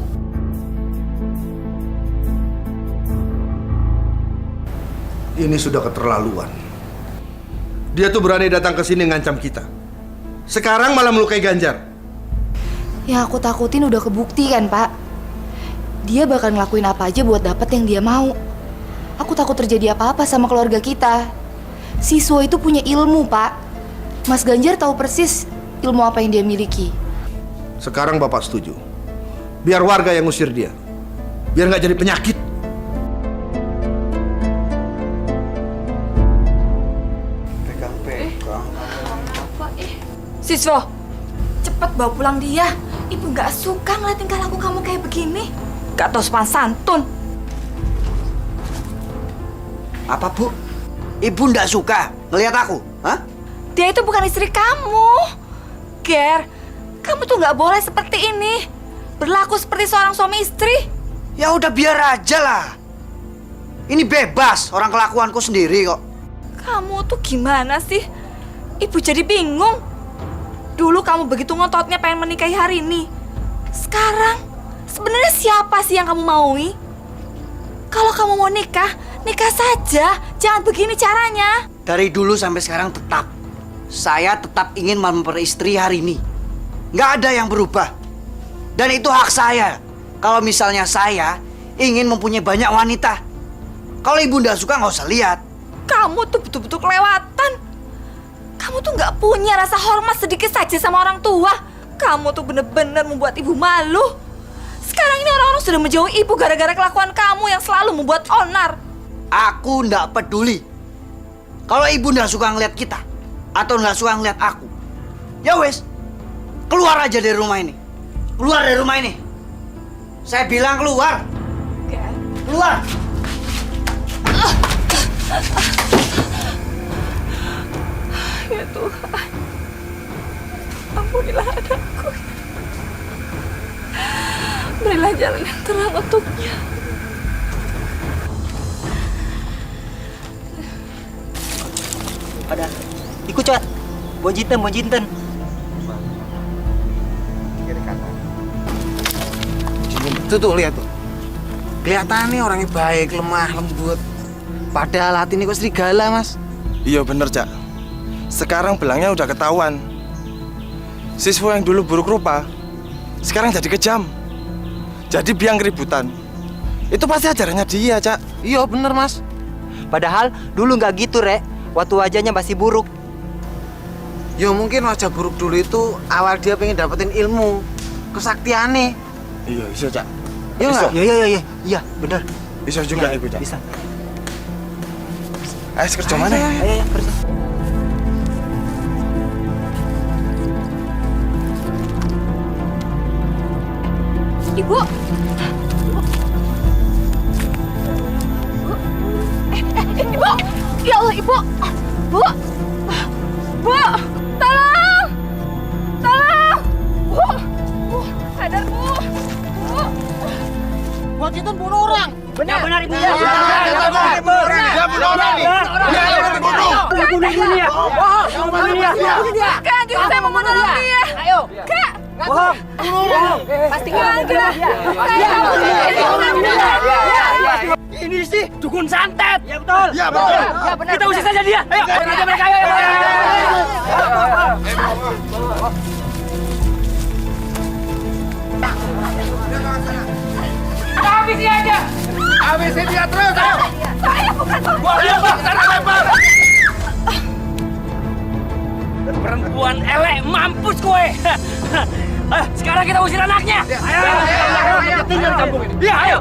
Ini sudah keterlaluan. Dia tuh berani datang ke sini ngancam kita. Sekarang malah melukai Ganjar. Yang aku takutin udah kebukti kan, Pak. Dia bakal ngelakuin apa aja buat dapet yang dia mau. Aku takut terjadi apa-apa sama keluarga kita. Siswo itu punya ilmu, Pak. Mas Ganjar tahu persis ilmu apa yang dia miliki. Sekarang Bapak setuju. Biar warga yang ngusir dia. Biar nggak jadi penyakit. Pegang-pegang. Siswo, cepet bawa pulang dia. Ibu nggak suka ngeliat tingkah laku kamu kayak begini. Gak tahu sopan santun. Apa, Bu? Ibu nggak suka ngelihat aku? Hah? Dia itu bukan istri kamu. Ger, kamu tuh nggak boleh seperti ini. Berlaku seperti seorang suami istri. Ya udah biar aja lah. Ini bebas orang kelakuanku sendiri kok. Kamu tuh gimana sih? Ibu jadi bingung. Dulu kamu begitu ngototnya pengen menikahi hari ini. Sekarang, sebenarnya siapa sih yang kamu maui? Kalau kamu mau nikah, nikah saja. Jangan begini caranya. Dari dulu sampai sekarang saya tetap ingin memperistri hari ini. Nggak ada yang berubah. Dan itu hak saya. Kalau misalnya saya ingin mempunyai banyak wanita. Kalau ibu nggak suka nggak usah lihat. Kamu tuh betul-betul kelewatan. Kamu tuh nggak punya rasa hormat sedikit saja sama orang tua. Kamu tuh bener-bener membuat ibu malu. Sekarang ini orang-orang sudah menjauhi ibu gara-gara kelakuan kamu yang selalu membuat onar. Aku nggak peduli. Kalau ibu nggak suka ngeliat kita atau nggak suka ngeliat aku, ya wes, keluar aja dari rumah ini. Keluar dari rumah ini. Saya bilang keluar. Keluar. Ya Tuhan, ampunilah anakku. Berilah jalan yang terang untuknya. Ada. Ikut cat. Bonjinten. Tuh lihat tuh. Kelihatannya orangnya baik, lemah, lembut. Padahal hati ini kok serigala, Mas. Iya bener, Cak. Sekarang belangnya udah ketahuan. Siswa yang dulu buruk rupa, sekarang jadi kejam. Jadi biang keributan. Itu pasti ajarannya dia, Cak. Iya bener, Mas. Padahal dulu nggak gitu, Rek. Waktu wajahnya masih buruk. Ya mungkin wajah buruk dulu itu awal dia pengen dapetin ilmu, kesaktiannya. Iya, bisa, Cak. Iya nggak? Iya, bener. Bisa juga, Ibu, Cak. Bisa. Ayo, kerja mana? Ayo, kerja. Ibu. Ibu. Ya Allah, Ibu. Bu. Bu, tolong. Tolong. Bu, sadar, Bu. Bonjinten bunuh orang. Benar Ibu. Dia bunuh orang. Dia bunuh. Bunuh dia. Bunuh dia. Kak, justru saya mau menolong dia. Ayo. Kak. Bohong. Pastikan dia. Ini sih dukun santet. Ya betul. Ya betul. Ya benar. Kita usir saja dia. Ayo, aja mereka. Ayo. Habisi aja. Habisin dia terus. Ayo. Saya bukan Buang dia, Bang. Sana lempar. Perempuan elek, mampus kowe. Ayo, sekarang kita usir anaknya. Ayo. Tinggal di kampung ini. Iya, ayo.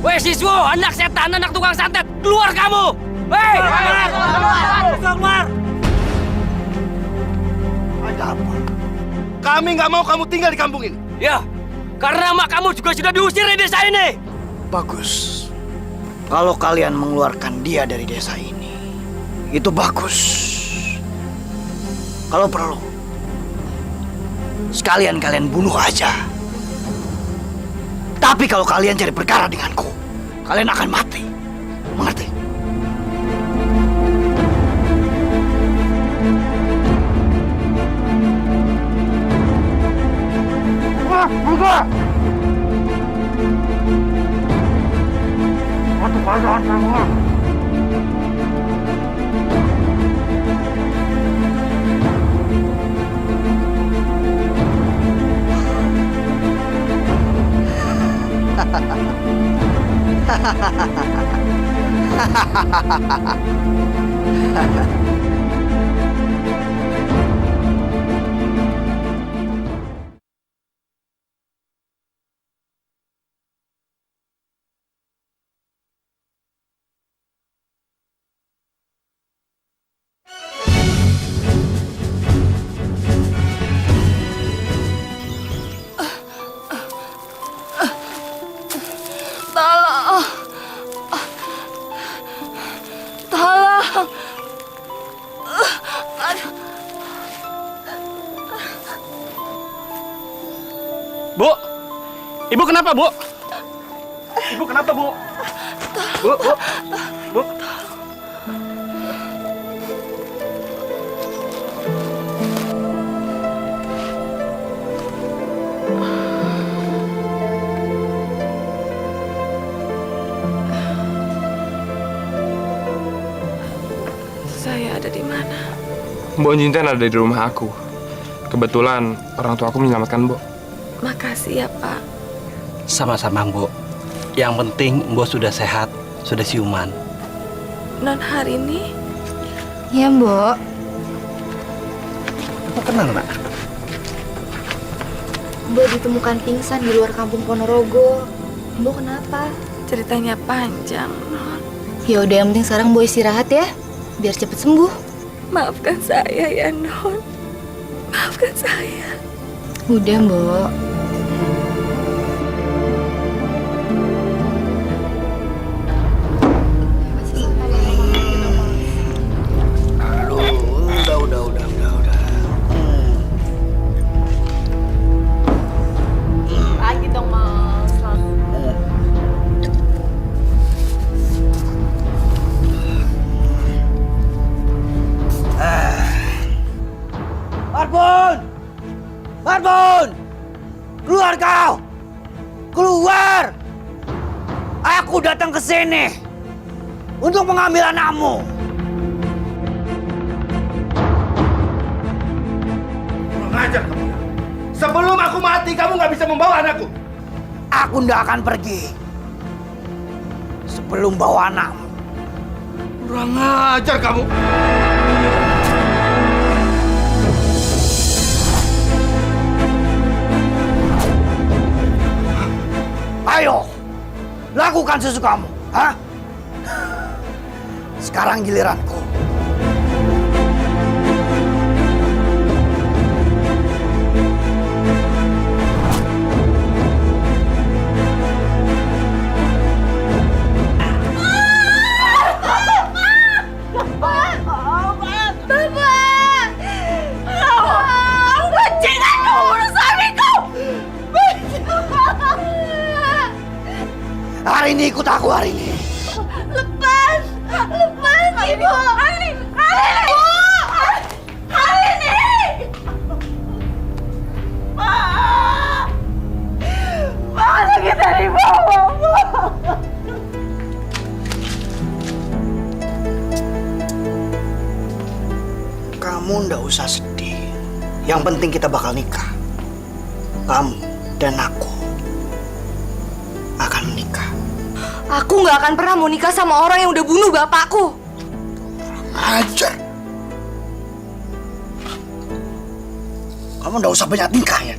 Weh siswa, anak setan, anak tukang santet, keluar kamu! Hei! Keluar! Ada apa? Kami nggak mau kamu tinggal di kampung ini. Ya, karena mak kamu juga sudah diusir dari desa ini. Bagus. Kalau kalian mengeluarkan dia dari desa ini, itu bagus. Kalau perlu, sekalian kalian bunuh aja. Tapi kalau kalian cari perkara denganku, kalian akan mati. Mengerti? Buka! Satu pasangan semua. Tolong. Tolong. Bu, ibu kenapa, Bu? Ibu kenapa, Bu? Bu, Bu, Bu. Saya ada di mana? Mbok Jinten ada di rumah aku. Kebetulan orang tua aku menyelamatkan Mbok. Makasih ya, Pak. Sama-sama, Mbok. Yang penting Mbok sudah sehat, sudah siuman. Non Harini? Ya, Mbok. Kok kenal, Nak? Mbok ditemukan pingsan di luar kampung Ponorogo. Mbok kenapa? Ceritanya panjang, Non. Ya udah, yang penting sekarang Mbok istirahat ya, biar cepet sembuh. Maafkan saya ya, Non. Maafkan saya. Udah, Mbok. Udah. Lagi dong, Mas. Marbun! Marbun! Keluar kau! Keluar! Aku datang ke sini untuk mengambil anakmu. Kurang ajar kamu. Sebelum aku mati, kamu nggak bisa membawa anakku. Aku nggak akan pergi sebelum bawa anakmu. Kurang ajar kamu. Ayo, lakukan sesukamu, ha? Sekarang giliranku. Hari ini ikut aku hari ini. Lepas Ibu. Harini. Pak, lagi dari bawah. Kamu ndak usah sedih. Yang penting kita bakal nikah. Kamu dan aku akan menikah. Aku nggak akan pernah mau nikah sama orang yang udah bunuh bapakku. Ajar. Kamu ndak usah banyak tingkah ya.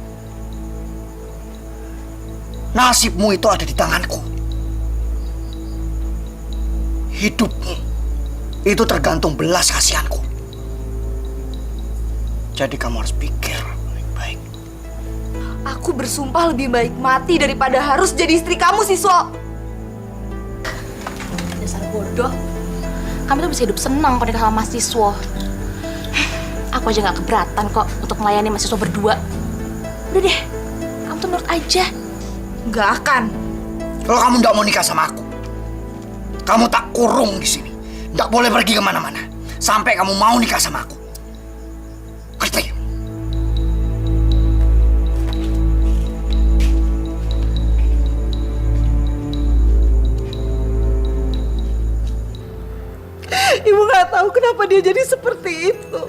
Nasibmu itu ada di tanganku. Hidupmu itu tergantung belas kasihanku. Jadi kamu harus pikir baik-baik. Aku bersumpah lebih baik mati daripada harus jadi istri kamu, Siswo. Dasar bodoh. Kamu tuh bisa hidup senang kalau nikah sama Mas Siswo. Aku aja nggak keberatan kok untuk melayani Mas Siswo berdua. Udah deh, kamu tuh nurut aja. Nggak akan. Kalau kamu nggak mau nikah sama aku, kamu tak kurung di sini. Nggak boleh pergi kemana-mana sampai kamu mau nikah sama aku. Ngerti? Ibu nggak tahu kenapa dia jadi seperti itu.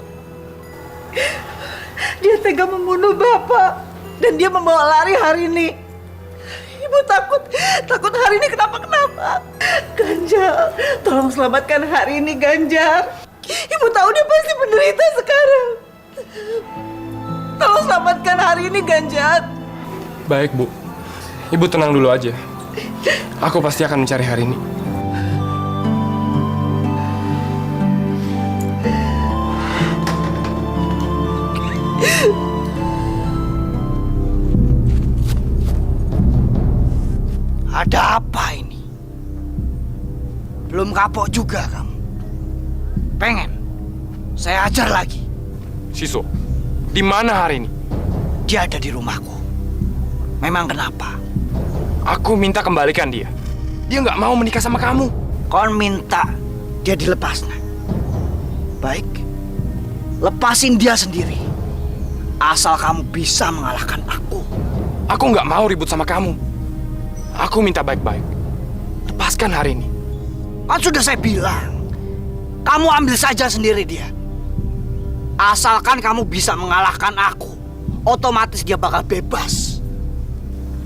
Dia tega membunuh Bapak dan dia membawa lari hari ini. Ibu takut hari ini kenapa-kenapa. Ganjar, tolong selamatkan hari ini, Ganjar. Ibu tahu dia pasti menderita sekarang. Tolong selamatkan hari ini, Ganjar. Baik, Bu. Ibu tenang dulu aja. Aku pasti akan mencari hari ini. Ada apa ini? Belum kapok juga kamu. Pengen saya ajar lagi. Siswo, di mana hari ini? Dia ada di rumahku. Memang kenapa? Aku minta kembalikan dia. Dia nggak mau menikah sama kamu. Kau minta dia dilepas, nah? Baik, lepasin dia sendiri. Asal kamu bisa mengalahkan aku. Aku nggak mau ribut sama kamu. Aku minta baik-baik. Lepaskan hari ini. Kan sudah saya bilang, kamu ambil saja sendiri dia. Asalkan kamu bisa mengalahkan aku, otomatis dia bakal bebas.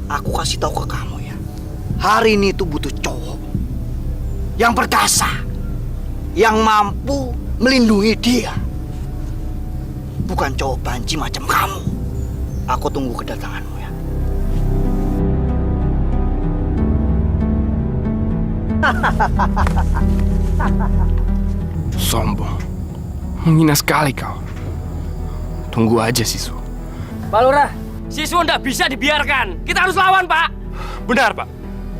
Aku kasih tahu ke kamu ya, hari ini tuh butuh cowok yang perkasa, yang mampu melindungi dia. Bukan cowok banci macam kamu. Aku tunggu kedatanganmu ya. Sombong. Menghina sekali kau. Tunggu aja, Siswo. Pak Lurah, Siswo nggak bisa dibiarkan. Kita harus lawan, Pak. Benar, Pak.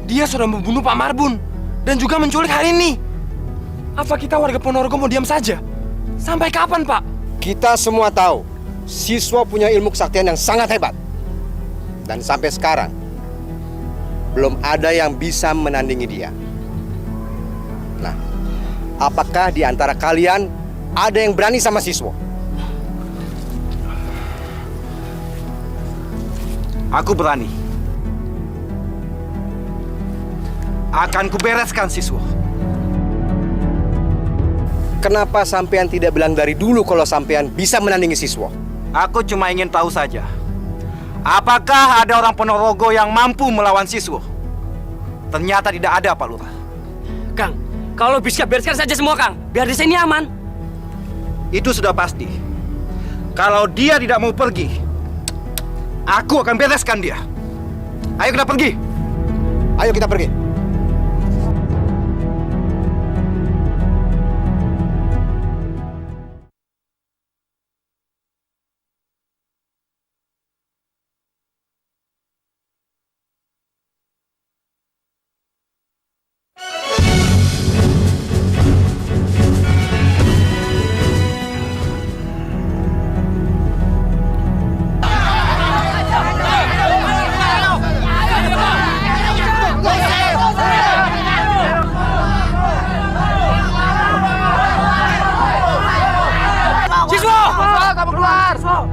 Dia sudah membunuh Pak Marbun dan juga menculik hari ini. Apa kita warga Ponorogo mau diam saja? Sampai kapan, Pak? Kita semua tahu, Siswo punya ilmu kesaktian yang sangat hebat. Dan sampai sekarang, belum ada yang bisa menandingi dia. Nah, apakah di antara kalian ada yang berani sama Siswo? Aku berani. Akan kubereskan Siswo. Kenapa sampean tidak bilang dari dulu kalau sampean bisa menandingi Siswo? Aku cuma ingin tahu saja. Apakah ada orang Ponorogo yang mampu melawan Siswo? Ternyata tidak ada, Pak Lurah. Kang, kalau bisa bereskan saja semua, Kang. Biar di sini aman. Itu sudah pasti. Kalau dia tidak mau pergi, aku akan bereskan dia. Ayo kita pergi. Ayo kita pergi.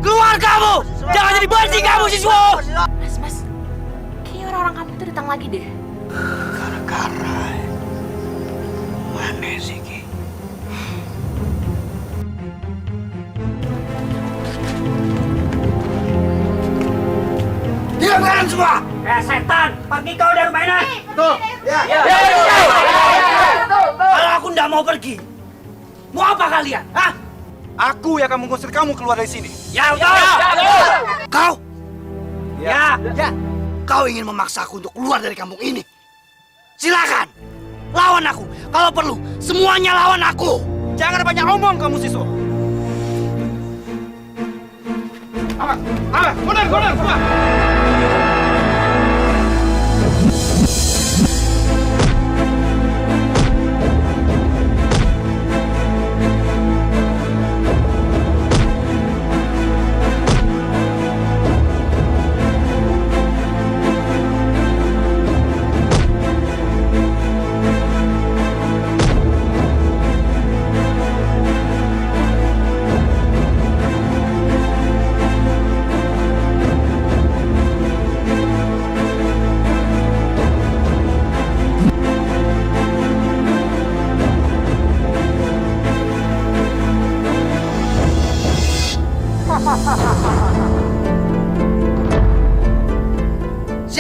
Keluar kamu! Jangan jadi banci kamu, Siswo! Mas, kayaknya orang-orang kampung itu datang lagi deh. Gara-gara mana sih Ki? Diam kalian semua! Setan! Pergi kau dari rumah ini! Tuh, ya. Kalau aku nggak mau pergi, mau apa kalian? Hah? Aku yang akan mengusir kamu keluar dari sini. Ya, Kau? Ya. Kau ingin memaksaku untuk keluar dari kampung ini? Silakan, lawan aku. Kalau perlu, semuanya lawan aku. Jangan banyak ngomong kamu, Siswo. Mundur, semua.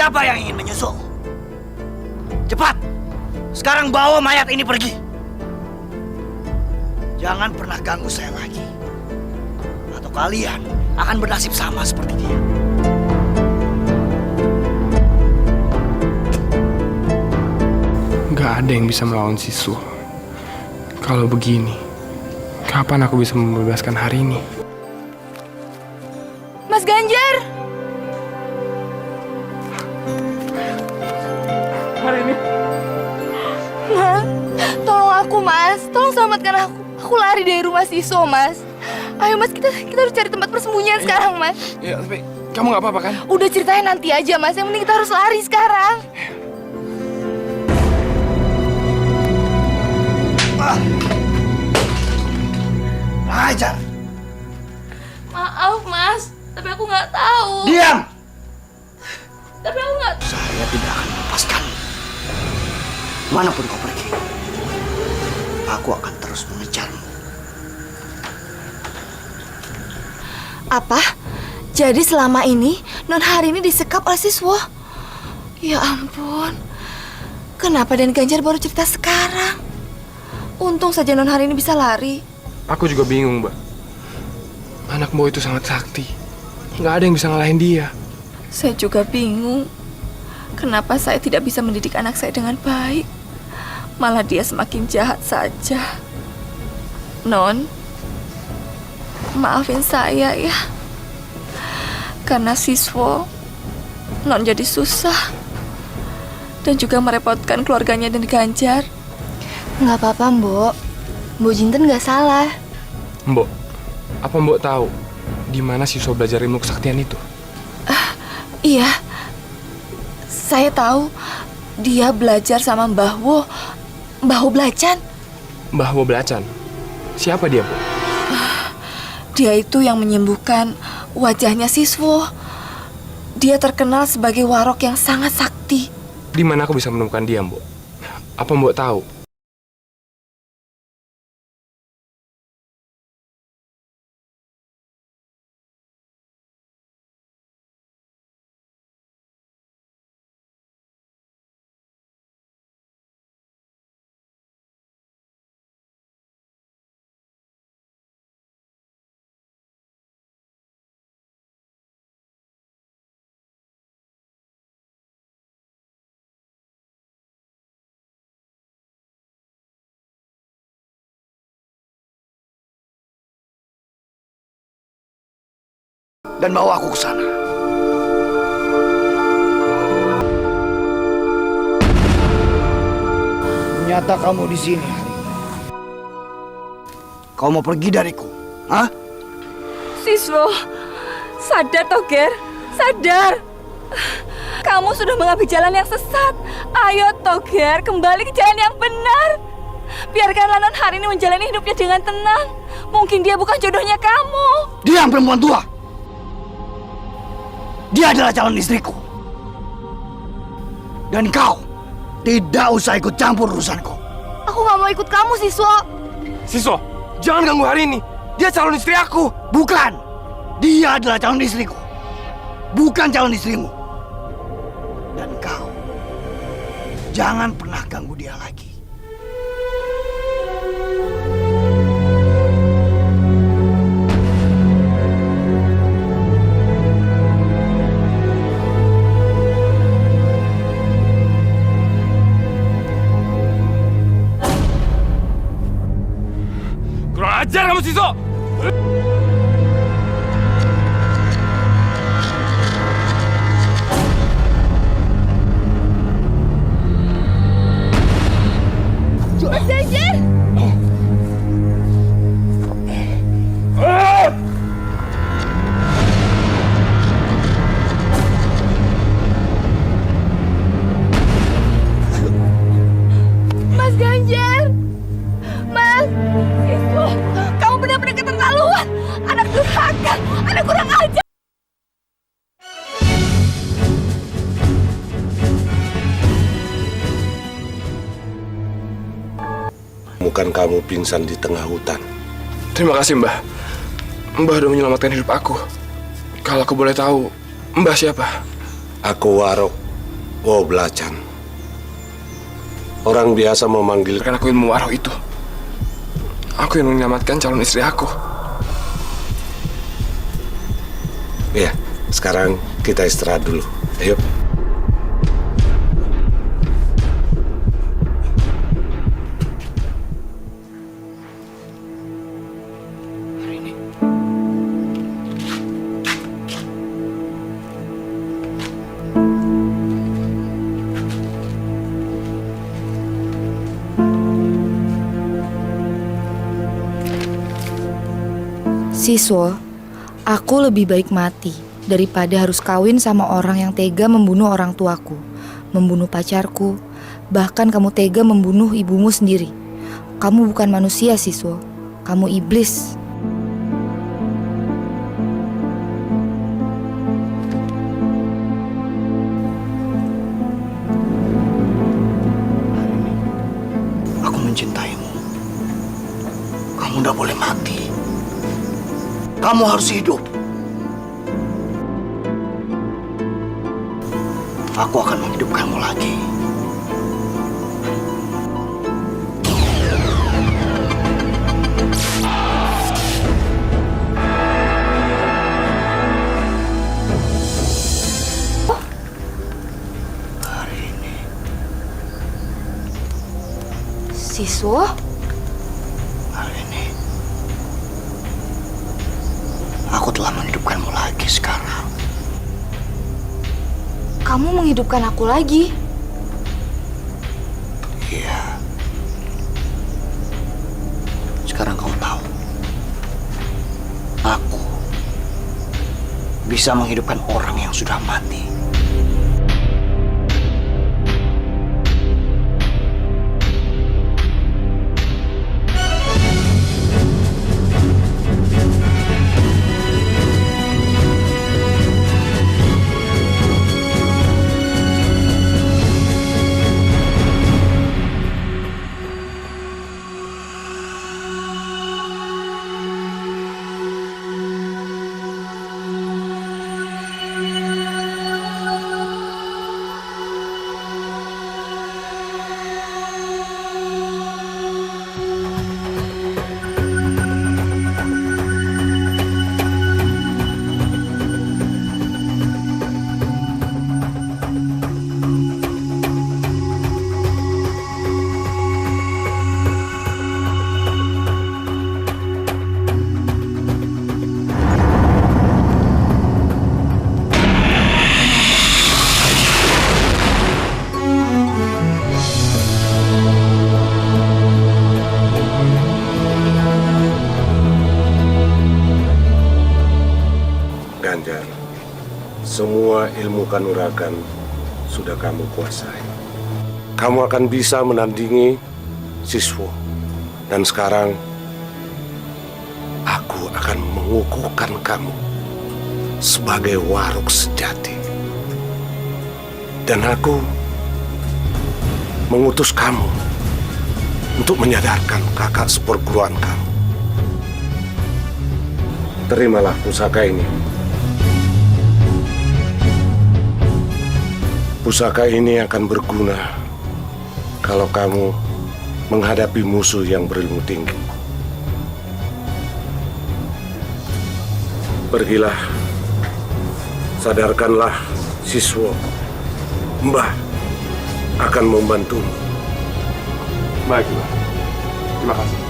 siapa yang ingin menyusul? Cepat! Sekarang bawa mayat ini pergi. Jangan pernah ganggu saya lagi. Atau kalian akan bernasib sama seperti dia. Gak ada yang bisa melawan Siswo. Kalau begini, kapan aku bisa membebaskan hari ini? Mas Ganjar! Hari ini? Mas, tolong aku, Mas. Tolong selamatkan aku. Aku lari dari rumah Siswo, Mas. Ayo, Mas, kita harus cari tempat persembunyian sekarang, Mas. Ya, tapi kamu gak apa-apa kan? Udah ceritain nanti aja, Mas. Yang penting kita harus lari sekarang. Ajar. Maaf, Mas. Tapi aku nggak tahu. Diam! Tapi aku nggak. Saya tidak akan melepaskanmu. Manapun kau pergi, aku akan terus mengejarmu. Apa? Jadi selama ini Non Harini disekap oleh Siswo? Ya ampun. Kenapa Den Ganjar baru cerita sekarang? Untung saja Non Harini bisa lari. Aku juga bingung, Mbak. Anak Mbok itu sangat sakti. Nggak ada yang bisa ngalahin dia. Saya juga bingung. Kenapa saya tidak bisa mendidik anak saya dengan baik? Malah dia semakin jahat saja. Non, maafin saya ya. Karena Siswo, Non jadi susah. Dan juga merepotkan keluarganya Den Ganjar. Nggak apa-apa, Mbok. Mbok Jinten nggak salah. Mbok, apa Mbok tahu di mana Siswo belajar ilmu kesaktian itu? Iya, saya tahu. Dia belajar sama Mbah Wo Blacan. Mbah Wo Blacan? Siapa dia, Bu? Dia itu yang menyembuhkan wajahnya Siswo. Dia terkenal sebagai warok yang sangat sakti. Di mana aku bisa menemukan dia, Mbok? Apa Mbok tahu? Dan bawa aku ke sana. Ternyata kamu di sini hari ini. Kau mau pergi dariku? Hah? Siswo, sadar Toger, sadar. Kamu sudah mengambil jalan yang sesat. Ayo Toger, kembali ke jalan yang benar. Biarkanlah Non Harini menjalani hidupnya dengan tenang. Mungkin dia bukan jodohnya kamu. Diam, perempuan tua. Dia adalah calon istriku. Dan kau tidak usah ikut campur urusanku. Aku nggak mau ikut kamu, Siswo. Siswo, jangan ganggu hari ini. Dia calon istri aku. Bukan. Dia adalah calon istriku. Bukan calon istrimu. Dan kau jangan pernah ganggu dia lagi. Kurang ajar kamu, Siswo! Mas Ganjar! Mas Ganjar! Mas! Siswo! Kamu benar-benar keterlaluan! Anak durhaka! Anak kurang ajar! Bukan kamu pingsan di tengah hutan. Terima kasih, Mbah. Mbah udah menyelamatkan hidup aku. Kalau aku boleh tahu, Mbah siapa? Aku Warok Oh, belacan. Orang biasa memanggil... Karena aku ilmu waroh itu. Aku yang menyelamatkan calon istri aku. Ya, sekarang kita istirahat dulu. Ayo. Siswo, aku lebih baik mati daripada harus kawin sama orang yang tega membunuh orang tuaku, membunuh pacarku, bahkan kamu tega membunuh ibumu sendiri. Kamu bukan manusia, Siswo. Kamu iblis. Aku mencintaimu. Kamu tidak boleh mati. Kamu harus hidup. Aku akan menghidupkanmu lagi. Siswo? Aku telah menghidupkanmu lagi sekarang. Kamu menghidupkan aku lagi? Iya. Sekarang kau tahu. Aku bisa menghidupkan orang yang sudah mati. Ganjar, semua ilmu kanuragan sudah kamu kuasai. Kamu akan bisa menandingi Siswo. Dan sekarang, aku akan mengukuhkan kamu sebagai warog sejati. Dan aku mengutus kamu untuk menyadarkan kakak seperguruan kamu. Terimalah pusaka ini. Pusaka ini akan berguna kalau kamu menghadapi musuh yang berilmu tinggi. Pergilah, sadarkanlah Siswo. Mbah akan membantumu. Baiklah. Terima kasih.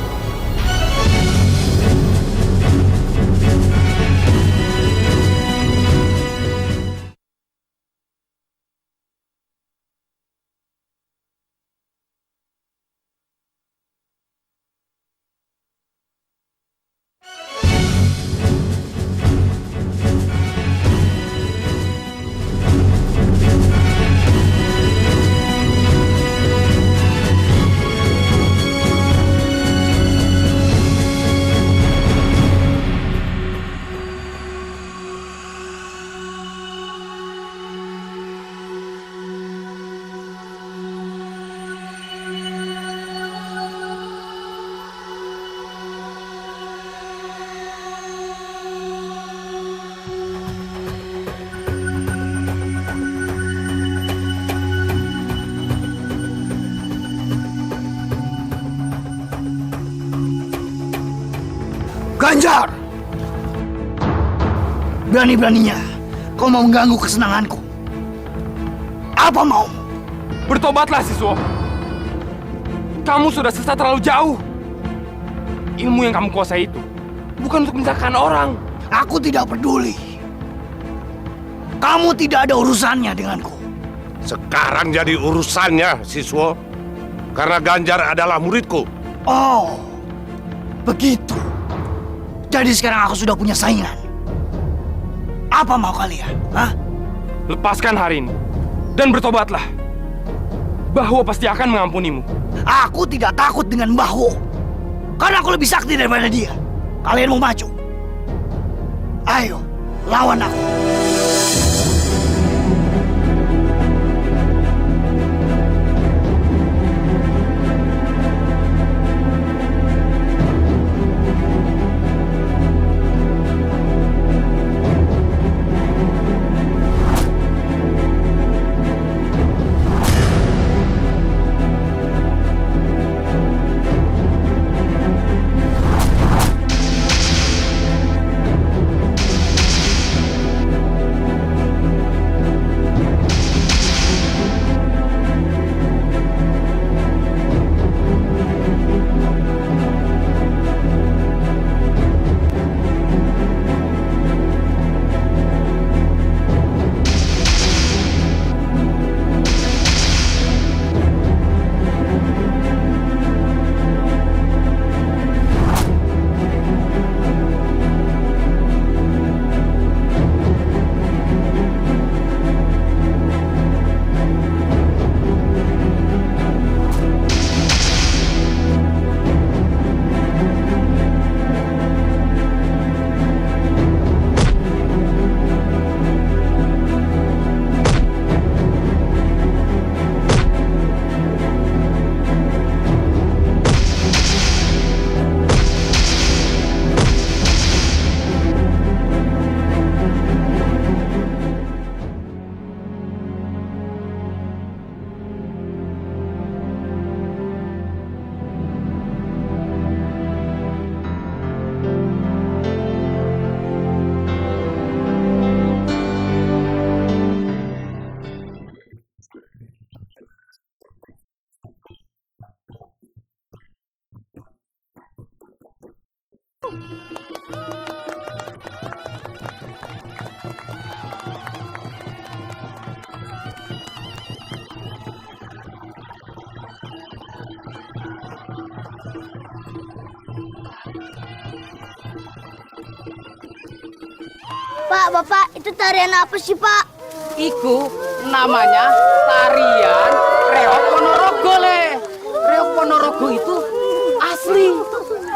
Ganjar! Berani-beraninya kau mau mengganggu kesenanganku. Apa mau? Bertobatlah, Siswo. Kamu sudah sesat terlalu jauh. Ilmu yang kamu kuasai itu bukan untuk menyakitkan orang. Aku tidak peduli. Kamu tidak ada urusannya denganku. Sekarang jadi urusannya, Siswo. Karena Ganjar adalah muridku. Oh, begitu. Jadi sekarang aku sudah punya saingan. Apa mau kalian? Hah? Lepaskan hari ini dan bertobatlah. Bahwa pasti akan mengampunimu. Aku tidak takut dengan Bahwo. Karena aku lebih sakti daripada dia. Kalian mau maju? Ayo, lawan aku. Pak, Bapak, itu tarian apa sih, Pak? Iku namanya tarian Reok Ponorogo, Le. Reok Ponorogo itu asli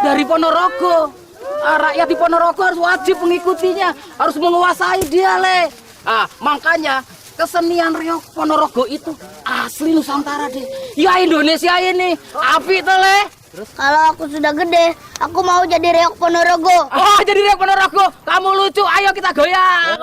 dari Ponorogo. Rakyat di Ponorogo harus wajib mengikutinya, harus menguasai dia, Le. Makanya kesenian Reok Ponorogo itu asli Nusantara, deh. Ya Indonesia ini, apik tuh, Le. Terus kalau aku sudah gede, aku mau jadi Reok Ponorogo. Oh, jadi Reok Ponorogo. Kamu lucu, ayo kita goyang.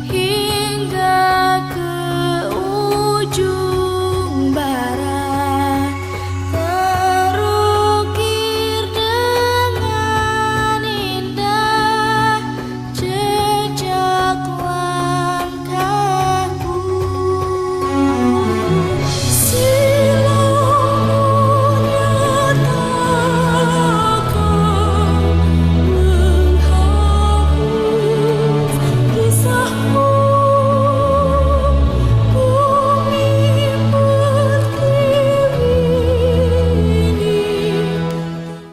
Hingga ke ujung